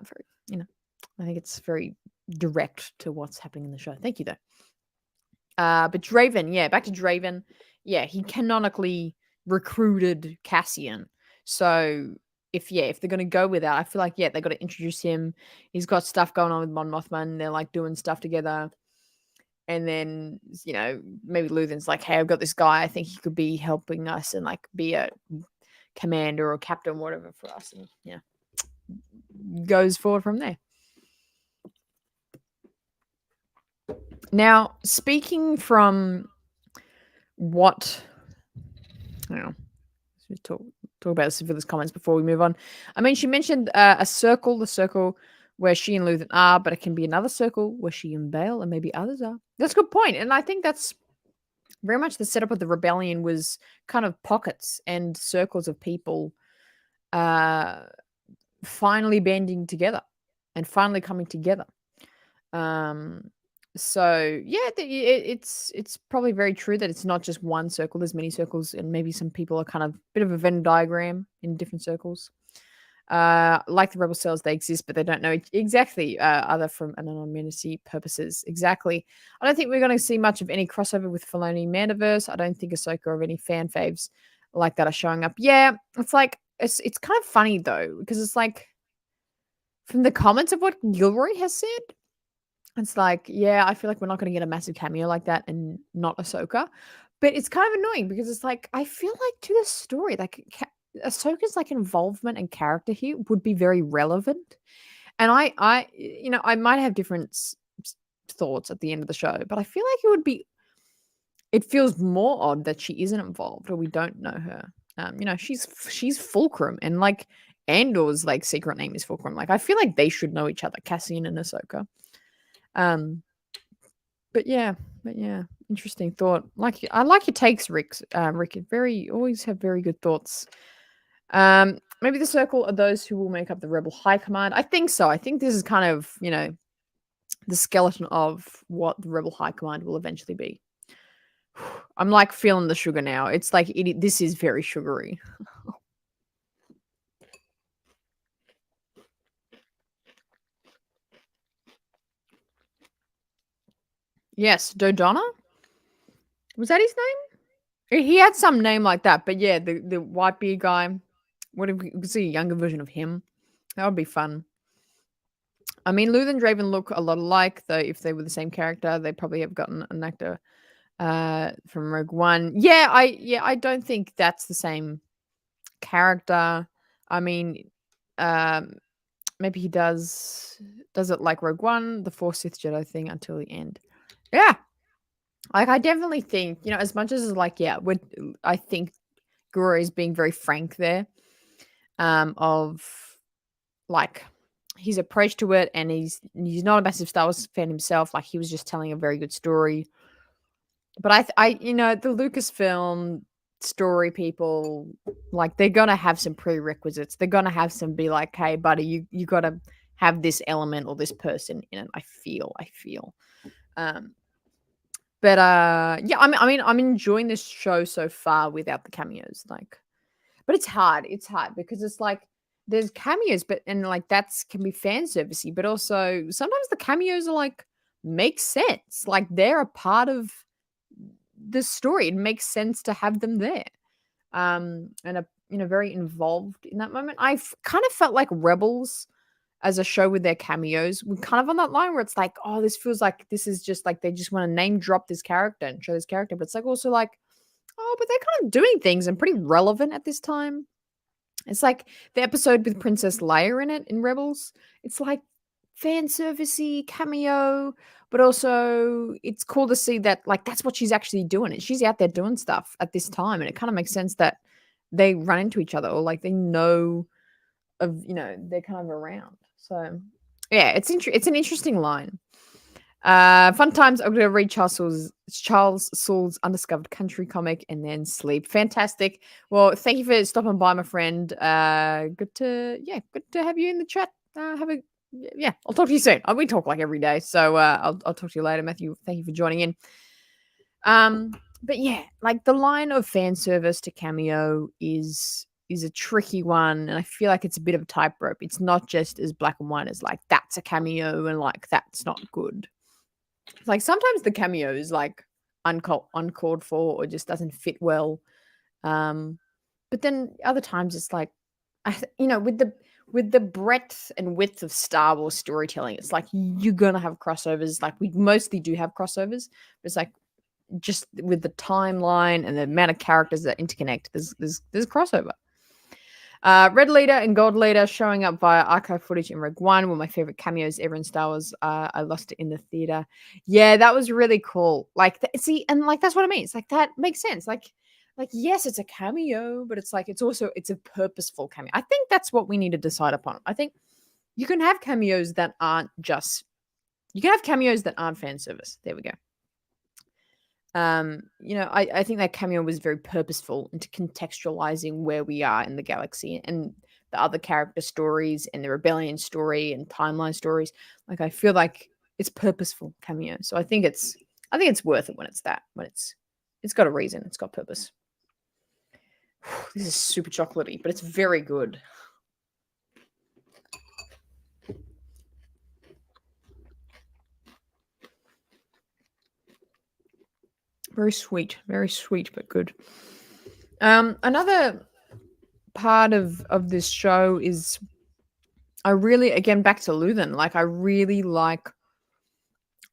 think it's very direct to what's happening in the show. Thank you, though. But Draven, back to Draven. Yeah, he canonically recruited Cassian. So if they're gonna go with that, I feel like they got to introduce him. He's got stuff going on with Mon Mothma, and they're like doing stuff together. And then maybe Luthen's like, hey, I've got this guy. I think he could be helping us and like be a commander or captain, whatever for us. And goes forward from there. Now, speaking from what Hang on. Let's talk about some of those comments before we move on. I mean, she mentioned a circle, the circle where she and Luthen are, but it can be another circle where she and Bale and maybe others are. That's a good point, and I think that's very much the setup of the rebellion was kind of pockets and circles of people uh, finally banding together and finally coming together. Um, so yeah, it's probably very true that it's not just one circle. There's many circles, and maybe some people are kind of a bit of a Venn diagram in different circles. Like the rebel cells, they exist, but they don't know exactly other from anonymity purposes. Exactly. I don't think we're going to see much of any crossover with Filoni Mandiverse. I don't think Ahsoka or any fan faves like that are showing up. Yeah, it's like it's kind of funny though because it's like from the comments of what Gilroy has said, it's like, yeah, I feel like we're not going to get a massive cameo like that and not Ahsoka. But it's kind of annoying because it's like I feel like to the story, like Ahsoka's like involvement and character here would be very relevant. And I might have different thoughts at the end of the show, but I feel like it would be. It feels more odd that she isn't involved or we don't know her. She's Fulcrum, and like Andor's like secret name is Fulcrum. Like I feel like they should know each other, Cassian and Ahsoka. Um, but yeah, interesting thought. I like your takes, Rick. Rick, very always have very good thoughts. Maybe the circle are those who will make up the Rebel High Command. I think so. I think this is kind of the skeleton of what the Rebel High Command will eventually be. I'm like feeling the sugar now. It's like this is very sugary. Yes, Dodonna? Was that his name? He had some name like that, but yeah, the white beard guy. What if we could see a younger version of him? That would be fun. I mean, Luthen and Draven look a lot alike, though. If they were the same character, they probably have gotten an actor from Rogue One. I don't think that's the same character. I mean, um, maybe he does it like Rogue One, the Force Sith Jedi thing until the end. Yeah, like I definitely think as much as like I think Guru is being very frank there, of like his approach to it, and he's not a massive Star Wars fan himself. Like he was just telling a very good story. But the Lucasfilm story people, like they're gonna have some prerequisites. They're gonna have some be like, hey, buddy, you gotta have this element or this person in it. I feel. Um, but yeah, I mean, I'm enjoying this show so far without the cameos. Like, but it's hard. It's hard because it's like there's cameos, but and like that's can be fan servicey, but also sometimes the cameos are like make sense. Like they're a part of the story. It makes sense to have them there. And very involved in that moment. Kind of felt like Rebels as a show with their cameos. We're kind of on that line where it's like, oh, this feels like this is just like they just want to name drop this character and show this character. But it's like also like, oh, but they're kind of doing things and pretty relevant at this time. It's like the episode with Princess Leia in it in Rebels. It's like fan servicey cameo, but also it's cool to see that like that's what she's actually doing. And she's out there doing stuff at this time, and it kind of makes sense that they run into each other or like they know of they're kind of around. So yeah, it's an interesting line. Fun times. I'm gonna read Charles Soule's Undiscovered Country comic and then sleep. Fantastic. Well, thank you for stopping by, my friend. Good to have you in the chat. I'll talk to you soon. We talk like every day, so I'll talk to you later, Matthew. Thank you for joining in. But yeah, like the line of fan service to cameo is a tricky one, and I feel like it's a bit of a tightrope. It's not just as black and white as like that's a cameo and like that's not good. Like sometimes the cameo is like uncalled for or just doesn't fit well. But then other times it's like, with the breadth and width of Star Wars storytelling, it's like you're gonna have crossovers. Like we mostly do have crossovers, but it's like just with the timeline and the amount of characters that interconnect, there's crossover. Red Leader and Gold Leader showing up via archive footage in Rogue One were my favorite cameos ever in Star Wars. I lost it in the theater. Yeah, that was really cool. Like, see, and like that's what I mean. It's like that makes sense. Like, like, yes, it's a cameo, but it's like it's a purposeful cameo. I think that's what we need to decide upon. I think you can have cameos that aren't just you can have cameos that aren't fan service. There we go. I think that cameo was very purposeful into contextualizing where we are in the galaxy and the other character stories and the rebellion story and timeline stories. Like I feel like it's purposeful cameo. So I think it's worth it when it's that. When it's got a reason, it's got purpose. This is super chocolatey, but it's very good. Very sweet, but good. Another part of this show is I really, again, back to Luthen. Like, I really like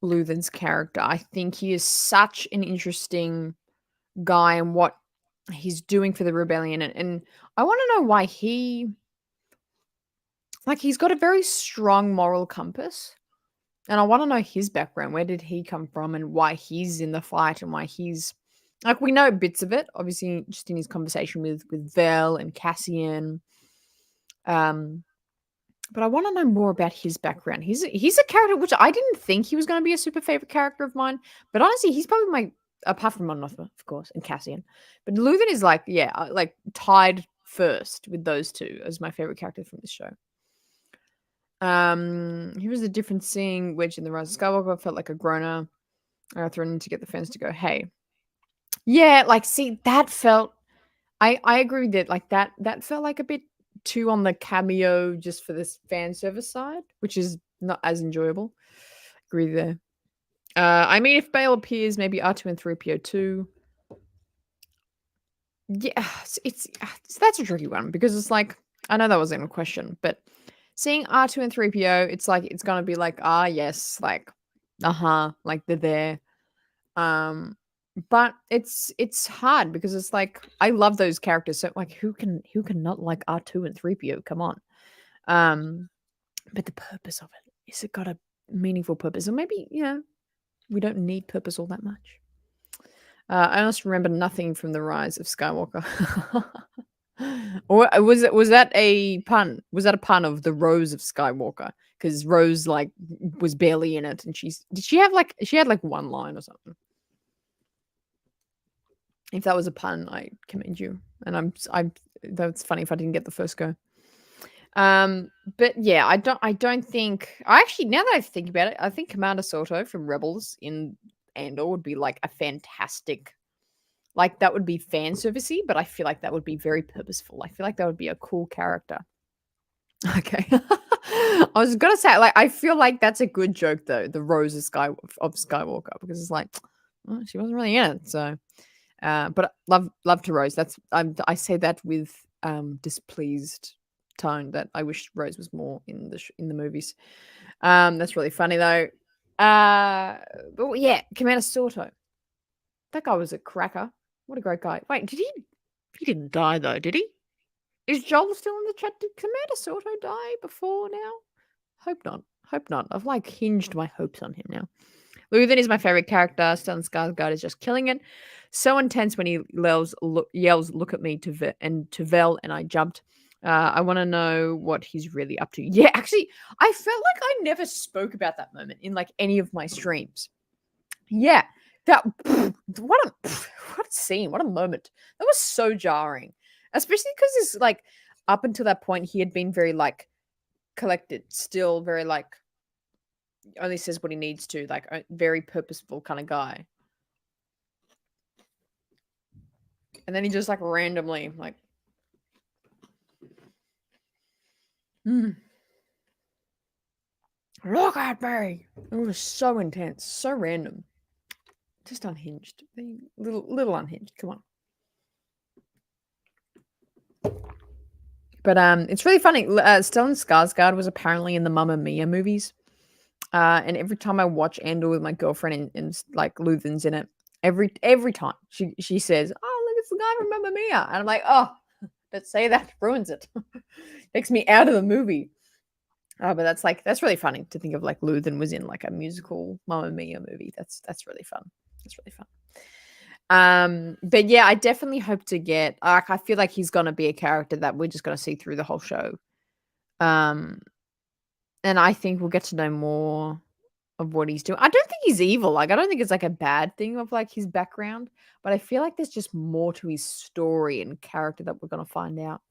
Luthen's character. I think he is such an interesting guy and what he's doing for the rebellion. And I want to know why he's got a very strong moral compass. And I want to know his background. Where did he come from and why he's in the fight and why he's like, we know bits of it, obviously, just in his conversation with Vel and Cassian. But I want to know more about his background. He's a character which I didn't think he was going to be a super favorite character of mine, but honestly, he's probably my apart from Mon Mothma, of course, and Cassian. But Luthen is like, yeah, like tied first with those two as my favorite character from this show. Here was the difference seeing Wedge in the Rise of Skywalker. Felt like a groaner. Thrown in to get the fans to go, hey, yeah, like see that felt. I agree with it. Like that felt like a bit too on the cameo just for this fan service side, which is not as enjoyable. Agree there. I mean, if Bale appears, maybe R2 and 3PO too. Yeah, it's that's a tricky one because it's like I know that wasn't a question, but seeing R2 and 3PO, it's like it's gonna be like, yes, like like they're there. But it's hard because it's like I love those characters. So like who can not like R2 and 3PO? Come on. But the purpose of it, is it got a meaningful purpose? Or maybe, we don't need purpose all that much. I honestly remember nothing from the Rise of Skywalker. Or was that a pun? Was that a pun of the Rose of Skywalker? Because Rose like was barely in it, and she had like one line or something. If that was a pun, I commend you, and that's funny if I didn't get the first go. But yeah, I don't think I actually now that I think about it, I think Commander Soto from Rebels in Andor would be like a fantastic, like that would be fan servicey, but I feel like that would be very purposeful. I feel like that would be a cool character. Okay. I was gonna say, like, I feel like that's a good joke though, the Rose of Skywalker, because it's like, well, she wasn't really in it, so but love to Rose. That's I say that with displeased tone that I wish Rose was more in the movies. That's really funny though. But yeah, Commander Sorto. That guy was a cracker. What a great guy. Wait, he didn't die though, did he? Is Joel still in the chat? Did Commander Sorto die before now? Hope not. Hope not. I've like hinged my hopes on him now. Luthen is my favorite character. Stellan Skarsgård is just killing it. So intense when he yells, look at me to Vel, and I jumped. I want to know what he's really up to. Yeah, actually, I felt like I never spoke about that moment in like any of my streams. Yeah, that what a scene, what a moment. That was so jarring, especially because it's like up until that point he had been very like collected, still very like only says what he needs to, like a very purposeful kind of guy. And then he just like randomly like look at me. It was so intense, so random. Just unhinged. Little unhinged. Come on. But it's really funny. Stellan Skarsgård was apparently in the Mamma Mia movies. And every time I watch Andor with my girlfriend and like Luthen's in it, every time she says, "Oh, look, it's the guy from Mamma Mia," and I'm like, "Oh, don't say that, ruins it, takes me out of the movie." But that's really funny to think of like Luthen was in like a musical Mamma Mia movie. That's really fun. That's really fun. But yeah, I definitely hope to get like I feel like he's gonna be a character that we're just gonna see through the whole show. Um, and I think we'll get to know more of what he's doing. I don't think he's evil. Like I don't think it's like a bad thing of like his background, but I feel like there's just more to his story and character that we're gonna find out.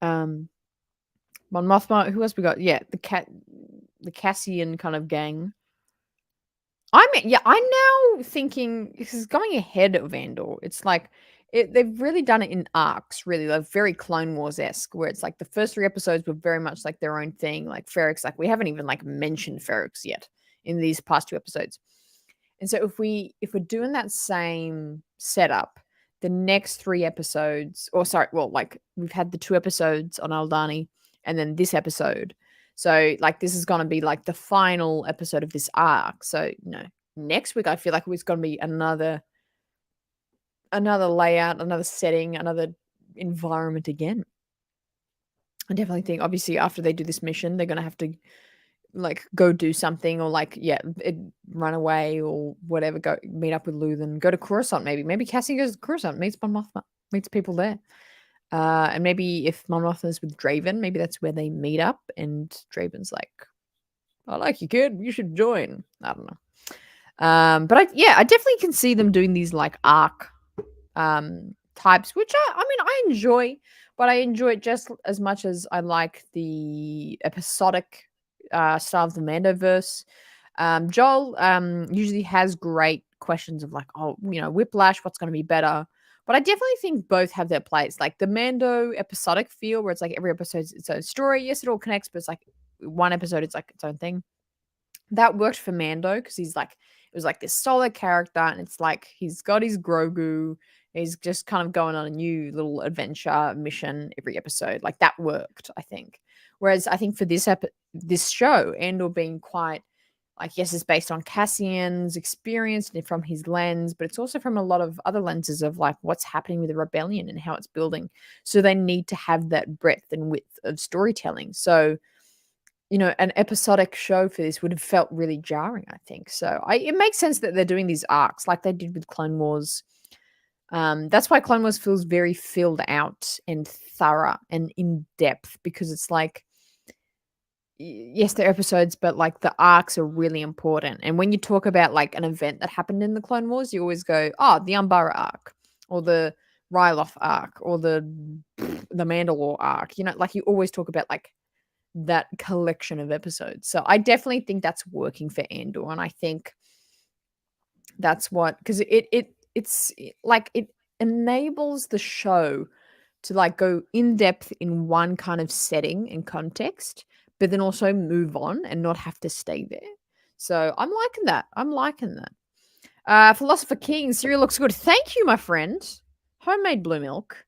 Um, Mon Mothma. Who else we got? Yeah, the Cassian kind of gang. I'm now thinking this is going ahead of Andor. It's like they've really done it in arcs, really, like very Clone Wars esque, where it's like the first 3 episodes were very much like their own thing. Like Ferrex, like we haven't even like mentioned Ferrex yet in these past 2 episodes. And so if we're doing that same setup, the next 3 episodes, or sorry, well, like we've had the 2 episodes on Aldani, and then this episode. So like this is gonna be like the final episode of this arc. So next week I feel like it's gonna be another layout, another setting, another environment again. I definitely think obviously after they do this mission, they're gonna have to like go do something or like run away or whatever, go meet up with Luthen, go to Coruscant maybe Cassie goes to Coruscant, meets Mon Mothma, meets people there, and maybe if Mon Mothma's with Draven, maybe that's where they meet up and Draven's like, I like you, kid, you should join. I don't know. But I definitely can see them doing these like arc types, which I enjoy, but I enjoy it just as much as I like the episodic style of the Mandoverse. Joel usually has great questions of like, oh, Whiplash, what's going to be better? But I definitely think both have their place. Like the Mando episodic feel, where it's like every episode's its own story. Yes, it all connects, but it's like one episode, it's like its own thing. That worked for Mando because he's like, it was like this solid character, and it's like he's got his Grogu. He's just kind of going on a new little adventure mission every episode. Like that worked, I think. Whereas I think for this show, Andor being quite like, yes, it's based on Cassian's experience and from his lens, but it's also from a lot of other lenses of like what's happening with the rebellion and how it's building. So they need to have that breadth and width of storytelling. So an episodic show for this would have felt really jarring, I think. So it makes sense that they're doing these arcs like they did with Clone Wars. That's why Clone Wars feels very filled out and thorough and in depth, because it's like, yes, they're episodes, but like the arcs are really important. And when you talk about like an event that happened in the Clone Wars, you always go, oh, the Umbara arc or the Ryloth arc or the Mandalore arc. Like you always talk about like that collection of episodes. So I definitely think that's working for Andor, and I think that's what, because it's like it enables the show to like go in depth in one kind of setting and context, but then also move on and not have to stay there. So I'm liking that. Philosopher King, cereal looks good. Thank you, my friend. Homemade blue milk.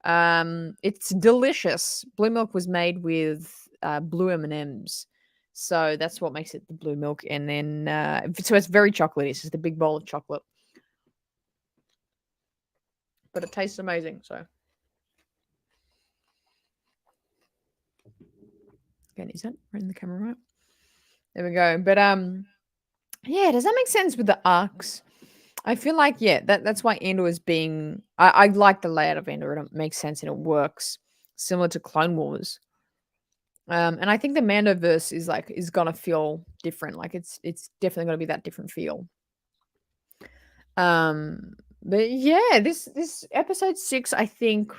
It's delicious. Blue milk was made with blue M&Ms, so that's what makes it the blue milk. And then so it's very chocolatey. It's just a big bowl of chocolate, but it tastes amazing. So again, is that right in the camera? Right there we go. But yeah, does that make sense with the arcs? I feel like that's why Andor is being. I like the layout of Andor. It makes sense and it works, similar to Clone Wars. And I think the Mandoverse is gonna feel different. Like it's definitely gonna be that different feel. But yeah, this episode 6, I think,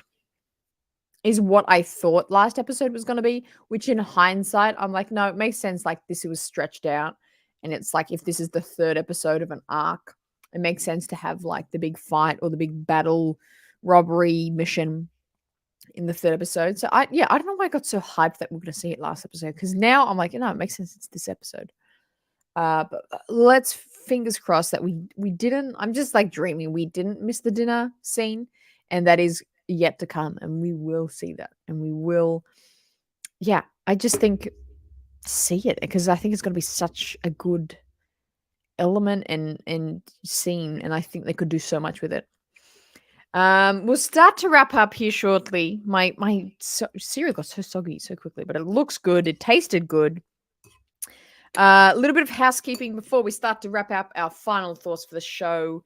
is what I thought last episode was gonna be. Which in hindsight, I'm like, no, it makes sense. Like this was stretched out, and it's like if this is the 3rd episode of an arc, it makes sense to have like the big fight or the big battle robbery mission in the 3rd episode. So I don't know why I got so hyped that we're gonna see it last episode, because now I'm like, it makes sense it's this episode. But let's fingers crossed that we didn't. I'm just like dreaming we didn't miss the dinner scene, and that is yet to come, and we will see that, and we will. Yeah, I just think see it, because I think it's gonna be such a good element and scene, and I think they could do so much with it. We'll start to wrap up here shortly. My cereal got so soggy so quickly, but it looks good. It tasted good. A little bit of housekeeping before we start to wrap up our final thoughts for the show.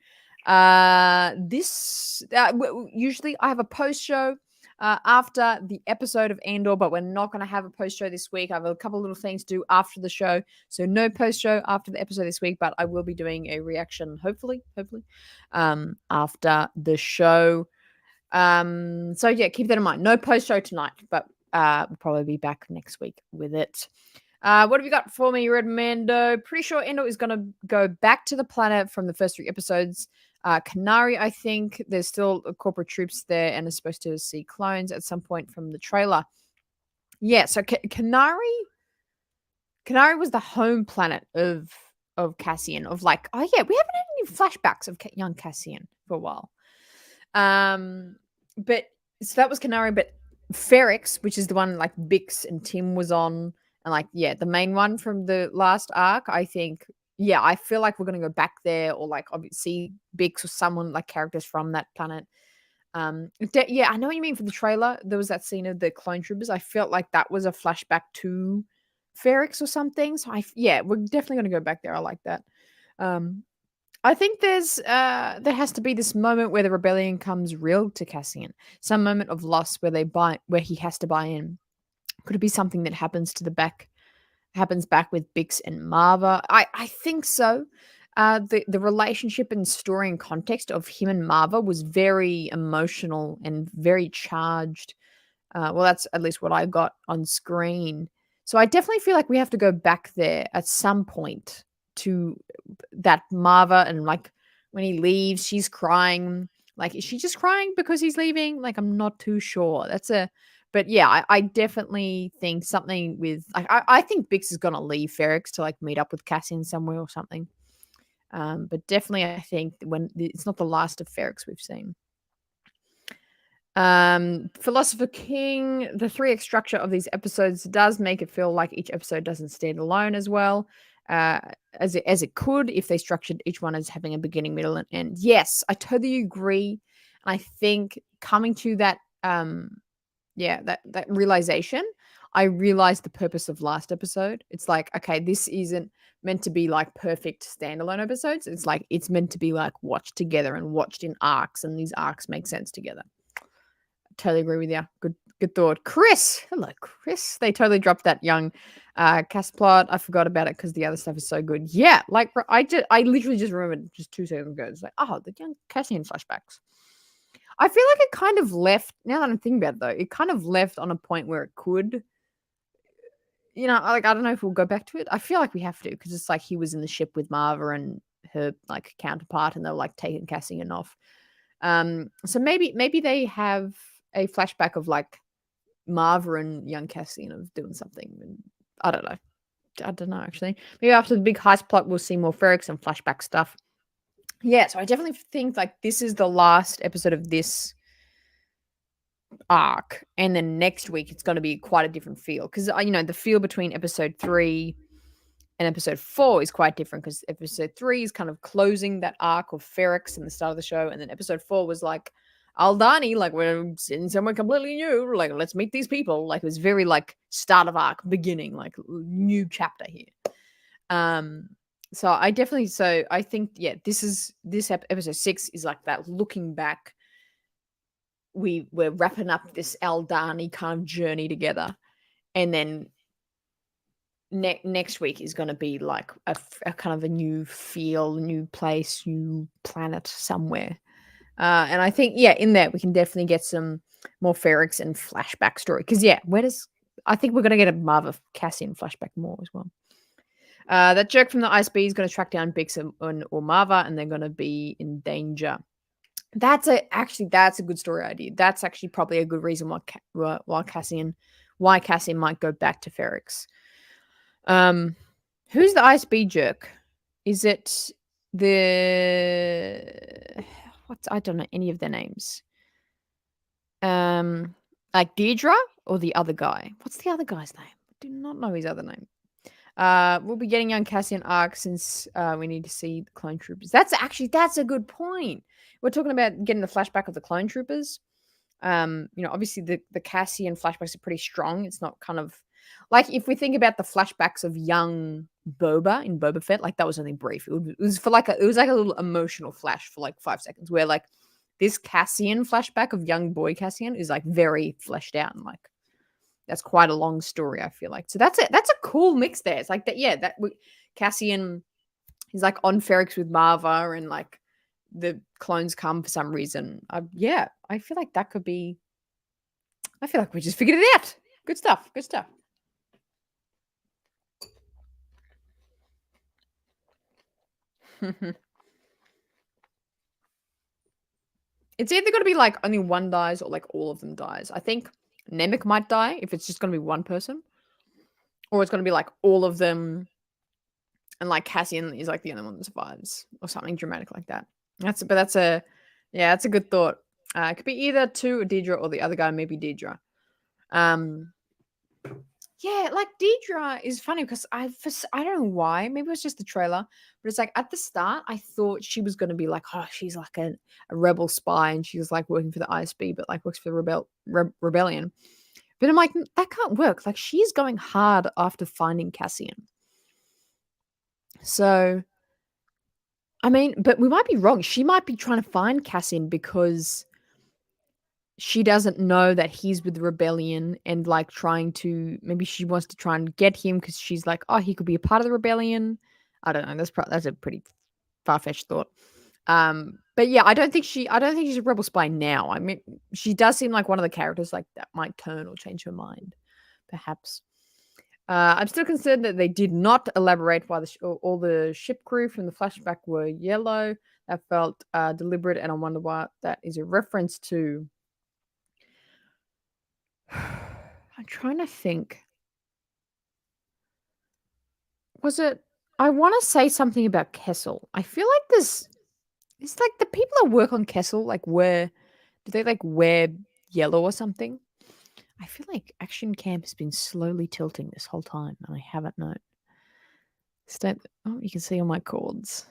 Usually I have a post show after the episode of Andor, but we're not going to have a post show this week. I have a couple little things to do after the show, so no post show after the episode this week. But I will be doing a reaction, hopefully, after the show. So yeah, keep that in mind. No post show tonight, but we'll probably be back next week with it. What have you got for me, Redmando? Pretty sure Andor is going to go back to the planet from the first 3 episodes. Canary, I think there's still corporate troops there and is supposed to see clones at some point from the trailer. Yeah, so Canary was the home planet of Cassian. Of like, oh yeah, we haven't had any flashbacks of young Cassian for a while. But so that was Canary, but Ferrix, which is the one like Bix and Tim was on, and like the main one from the last arc, I think. Yeah, I feel like we're gonna go back there, or like obviously Bix or someone like characters from that planet. I know what you mean. For the trailer, there was that scene of the clone troopers. I felt like that was a flashback to Ferrix or something. So we're definitely gonna go back there. I like that. I think there has to be this moment where the rebellion comes real to Cassian. Some moment of loss where he has to buy in. Could it be something that happens back with Bix and Marva? I think so. The relationship and story and context of him and Marva was very emotional and very charged. Well, that's at least what I got on screen. So I definitely feel like we have to go back there at some point to that Marva, and like when he leaves, she's crying. Like, is she just crying because he's leaving? Like, I'm not too sure. But yeah, I definitely think something with like I think Bix is gonna leave Ferrix to like meet up with Cassian somewhere or something. But definitely I think when it's not the last of Ferrix we've seen. Philosopher King, the 3-act structure of these episodes does make it feel like each episode doesn't stand alone as well as it could if they structured each one as having a beginning, middle, and end. Yes, I totally agree. And I think coming to that that realization, I realized the purpose of last episode. It's like, okay, this isn't meant to be like perfect standalone episodes. It's like it's meant to be like watched together and watched in arcs, and these arcs make sense together. Totally agree with you. Good thought. Chris. Hello, Chris. They totally dropped that young cast plot. I forgot about it because the other stuff is so good. Yeah, like I literally just remembered just 2 seconds ago. It's like, oh, the young Cassian flashbacks. I feel like it kind of left, now that I'm thinking about it though, it kind of left on a point where it could, like, I don't know if we'll go back to it. I feel like we have to, because it's like he was in the ship with Marva and her like counterpart, and they're like taking Cassian off. So maybe they have a flashback of like Marva and young Cassian of doing something. And I don't know actually. Maybe after the big heist plot, we'll see more Ferrix and flashback stuff. Yeah, so I definitely think like this is the last episode of this arc, and then next week it's going to be quite a different feel, because the feel between episode 3 and episode 4 is quite different, because episode 3 is kind of closing that arc of Ferrix in the start of the show, and then episode 4 was like Aldani, like we're in somewhere completely new, like let's meet these people. Like it was very like start of arc, beginning, like new chapter here. So I think this episode 6 is like that looking back. We're wrapping up this Aldani kind of journey together, and then next week is going to be like a kind of a new feel, new place, new planet somewhere. And I think, in there we can definitely get some more Ferrix and flashback story. Because, I think we're going to get a Marva Cassian flashback more as well. That jerk from the ISB is going to track down Bix or Marva, and they're going to be in danger. That's a good story idea. That's actually probably a good reason why Cassian might go back to Ferrix. Who's the ISB jerk? Is it I don't know any of their names. Like Deirdre or the other guy? What's the other guy's name? I do not know his other name. We'll be getting young Cassian arc since we need to see the clone troopers. That's a good point. We're talking about getting the flashback of the clone troopers. Obviously the Cassian flashbacks are pretty strong. It's not kind of like if we think about the flashbacks of young Boba in Boba Fett, like that was only brief. It was for like it was like a little emotional flash for like 5 seconds, where like this Cassian flashback of young boy Cassian is like very fleshed out and like that's quite a long story. I feel like so that's it. That's a cool mix there. It's like that. Yeah, Cassian is like on Ferrix with Marva and like the clones come for some reason. Yeah, I feel like that could be. I feel like we just figured it out. Good stuff. Good stuff. It's either going to be like only one dies or like all of them dies. I think Nemec might die if it's just going to be one person, or it's going to be like all of them, and like Cassian is like the only one that survives, or something dramatic like that. That's a good thought. It could be either two or Deidre or the other guy, maybe Deidre. Um, Yeah, like Deidre is funny because I don't know why. Maybe it was just the trailer, but it's like at the start I thought she was gonna be like, oh, she's like a rebel spy and she's like working for the ISB, but like works for the rebellion. But I'm like, that can't work. Like she's going hard after finding Cassian. So I mean, but we might be wrong. She might be trying to find Cassian because she doesn't know that he's with the rebellion and like trying to maybe she wants to try and get him because she's like, oh, he could be a part of the rebellion. I don't know. That's a pretty far-fetched thought. But yeah, I don't think she's a rebel spy now. I mean, she does seem like one of the characters like that might turn or change her mind, perhaps. I'm still concerned that they did not elaborate why all the ship crew from the flashback were yellow. That felt deliberate, and I wonder what that is a reference to. I'm trying to think. Was it? I want to say something about Kessel. I feel like it's like the people that work on Kessel, like do they like wear yellow or something? I feel like Action Camp has been slowly tilting this whole time, and I haven't known. Oh, you can see all my chords.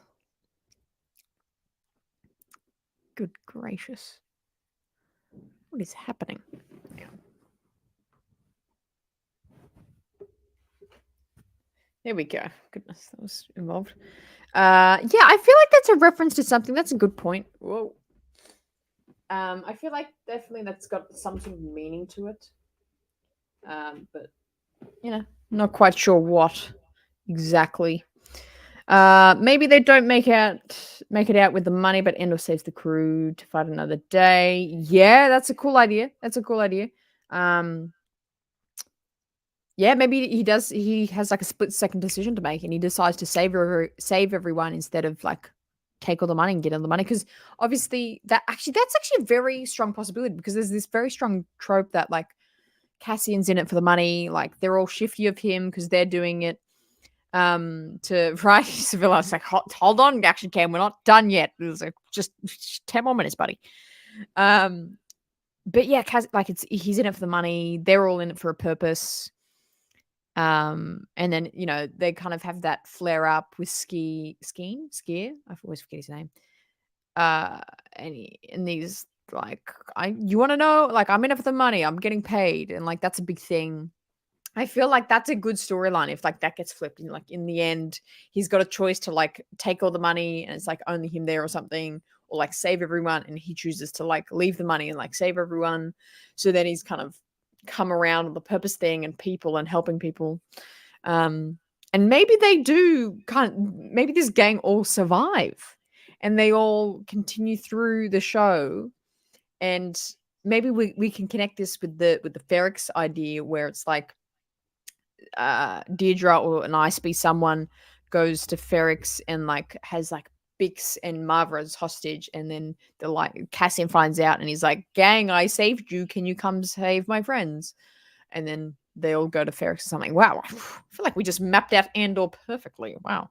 Good gracious. What is happening? There we go. Goodness, that was involved. Yeah, I feel like that's a reference to something. That's a good point. Whoa. I feel like definitely that's got some sort of meaning to it. But not quite sure what exactly. Maybe they don't make it out with the money, but Endor saves the crew to fight another day. Yeah, that's a cool idea. Um, yeah, maybe he does. He has like a split-second decision to make, and he decides to save everyone instead of like take all the money and get all the money. Because obviously, that's actually a very strong possibility. Because there's this very strong trope that like Cassian's in it for the money. Like they're all shifty of him because they're doing it to right. Sevilla's like, hold on, Action Cam, we're not done yet. It was like just 10 more minutes, buddy. But yeah, he's in it for the money. They're all in it for a purpose. And then they kind of have that flare up with Skier. I always forget his name. And these like, you want to know, like, I'm in it for the money. I'm getting paid, and like that's a big thing. I feel like that's a good storyline if like that gets flipped and like in the end he's got a choice to like take all the money and it's like only him there or something, or like save everyone, and he chooses to like leave the money and like save everyone. So then he's kind of come around with the purpose thing and people and helping people. And maybe they do maybe this gang all survive and they all continue through the show, and maybe we can connect this with the Ferrix idea where it's like Deirdre or an ISB someone goes to Ferrix and like has like Bix and Marva as hostage, and then the like Cassian finds out and he's like, gang, I saved you, can you come save my friends? And then they all go to Ferrix or something. Wow, I feel like we just mapped out Andor perfectly. Wow.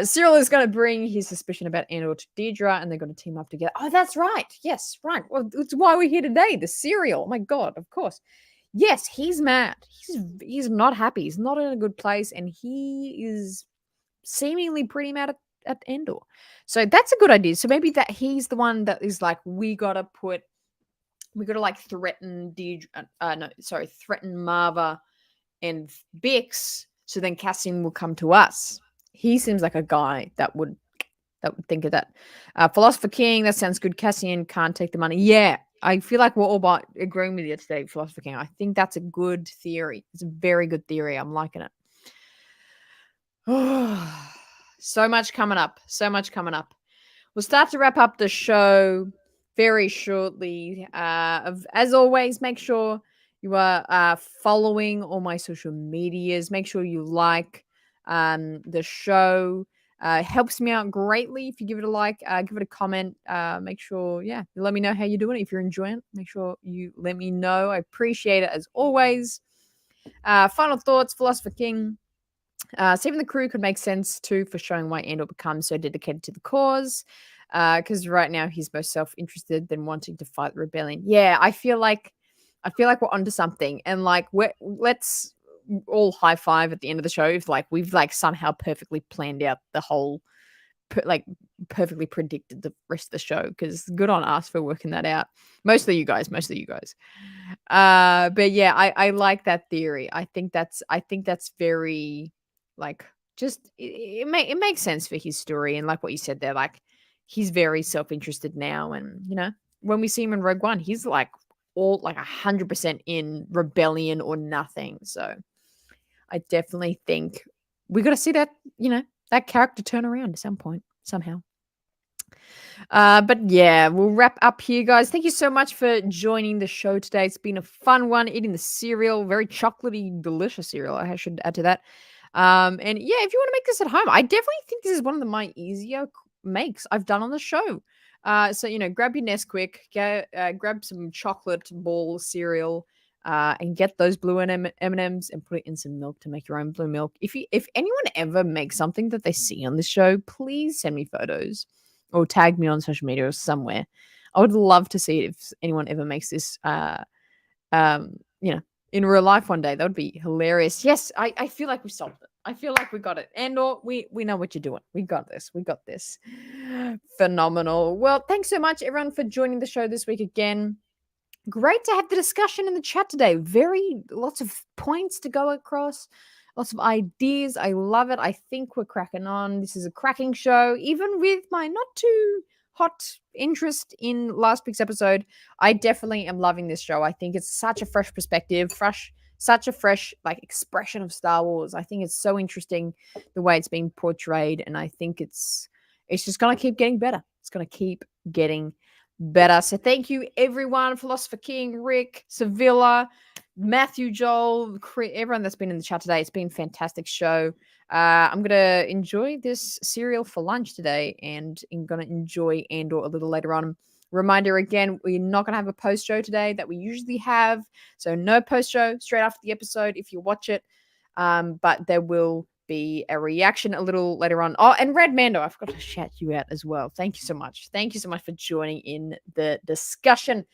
Cyril is going to bring his suspicion about Andor to Deirdre, and they're going to team up together. Oh, that's right. Yes, right. Well, it's why we're here today. The serial. Oh my God, of course. Yes, he's mad. He's not happy. He's not in a good place, and he is seemingly pretty mad at Endor. So that's a good idea. So maybe that he's the one that is like, we gotta put we got to like threaten threaten Marva and Bix, so then Cassian will come to us. He seems like a guy that would think of that. Philosopher King, that sounds good. Cassian can't take the money. Yeah, I feel like we're all about agreeing with you today, Philosopher King. I think that's a good theory. It's a very good theory. I'm liking it. So much coming up. So much coming up. We'll start to wrap up the show very shortly. As always, make sure you are following all my social medias. Make sure you like the show. Helps me out greatly if you give it a like, give it a comment. Make sure, you let me know how you're doing. If you're enjoying it, make sure you let me know. I appreciate it as always. Final thoughts, Philosopher King. Saving the crew could make sense too for showing why Andor becomes so dedicated to the cause. Because right now he's most self-interested than wanting to fight the rebellion. Yeah, I feel like we're onto something, and like let's all high five at the end of the show if like we've like somehow perfectly planned out the whole, perfectly predicted the rest of the show. Because good on us for working that out. Mostly you guys. But yeah, I like that theory. I think that's very like just it makes sense for his story, and like what you said there, like he's very self-interested now, and when we see him in Rogue One, he's like all like 100% in rebellion or nothing. So I definitely think we got to see that that character turn around at some point somehow. But yeah, we'll wrap up here, guys. Thank you so much for joining the show today. It's been a fun one, eating the cereal, very chocolatey, delicious cereal. I should add to that. And yeah, if you want to make this at home, I definitely think this is one of my easier makes I've done on the show. So grab your Nesquik, grab some chocolate ball cereal, and get those blue M&Ms and put it in some milk to make your own blue milk. If anyone ever makes something that they see on this show, please send me photos or tag me on social media or somewhere. I would love to see it if anyone ever makes this, in real life one day. That would be hilarious. Yes, I feel like we solved it. I feel like we got it. Andor, we know what you're doing. We got this. Phenomenal. Well, thanks so much, everyone, for joining the show this week again. Great to have the discussion in the chat today. Lots of points to go across. Lots of ideas. I love it. I think we're cracking on. This is a cracking show. Even with my not too hot interest in last week's episode, I definitely am loving this show. I think it's such a fresh perspective, such a fresh like expression of Star Wars. I think it's so interesting the way it's being portrayed, and I think it's just going to keep getting better. It's going to keep getting better. So thank you, everyone. Philosopher King, Rick, Sevilla, Matthew, Joel, everyone that's been in the chat today. It's been a fantastic show. I'm going to enjoy this cereal for lunch today, and I'm going to enjoy Andor a little later on. Reminder again, we're not going to have a post show today that we usually have. So no post show straight after the episode if you watch it. But there will be a reaction a little later on. Oh, and Red Mando, I forgot to shout you out as well. Thank you so much. Thank you so much for joining in the discussion.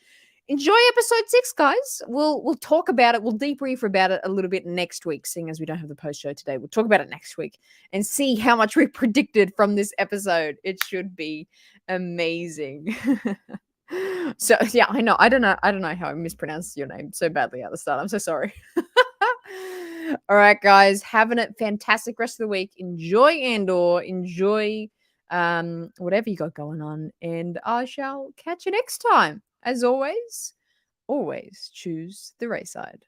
Enjoy episode 6, guys. We'll talk about it. We'll debrief about it a little bit next week, seeing as we don't have the post show today. We'll talk about it next week and see how much we predicted from this episode. It should be amazing. So yeah, I know. I don't know how I mispronounced your name so badly at the start. I'm so sorry. All right, guys, having a fantastic rest of the week. Enjoy Andor. Enjoy whatever you got going on, and I shall catch you next time. As always choose the RaeSide.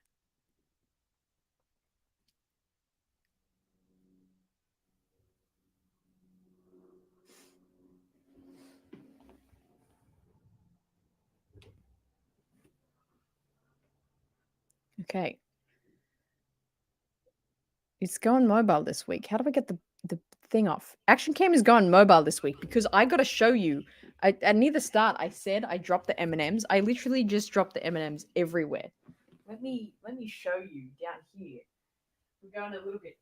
Okay. It's going mobile this week. How do I get the thing off? Action Cam is going mobile this week because I got to show you. At near the start, I said I dropped the M&Ms. I literally just dropped the M&Ms everywhere. Let me show you down here. We're going a little bit.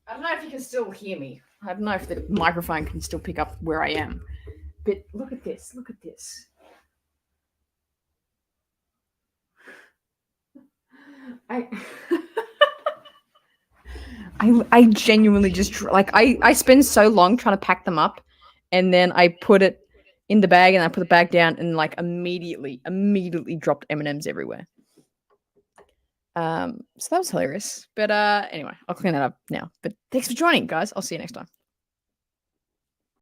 I don't know if you can still hear me. I don't know if the microphone can still pick up where I am. But look at this. Look at this. I genuinely just like I spend so long trying to pack them up, and then I put it in the bag, and I put the bag down, and like immediately dropped M&Ms everywhere. So that was hilarious. But anyway, I'll clean that up now. But thanks for joining, guys. I'll see you next time.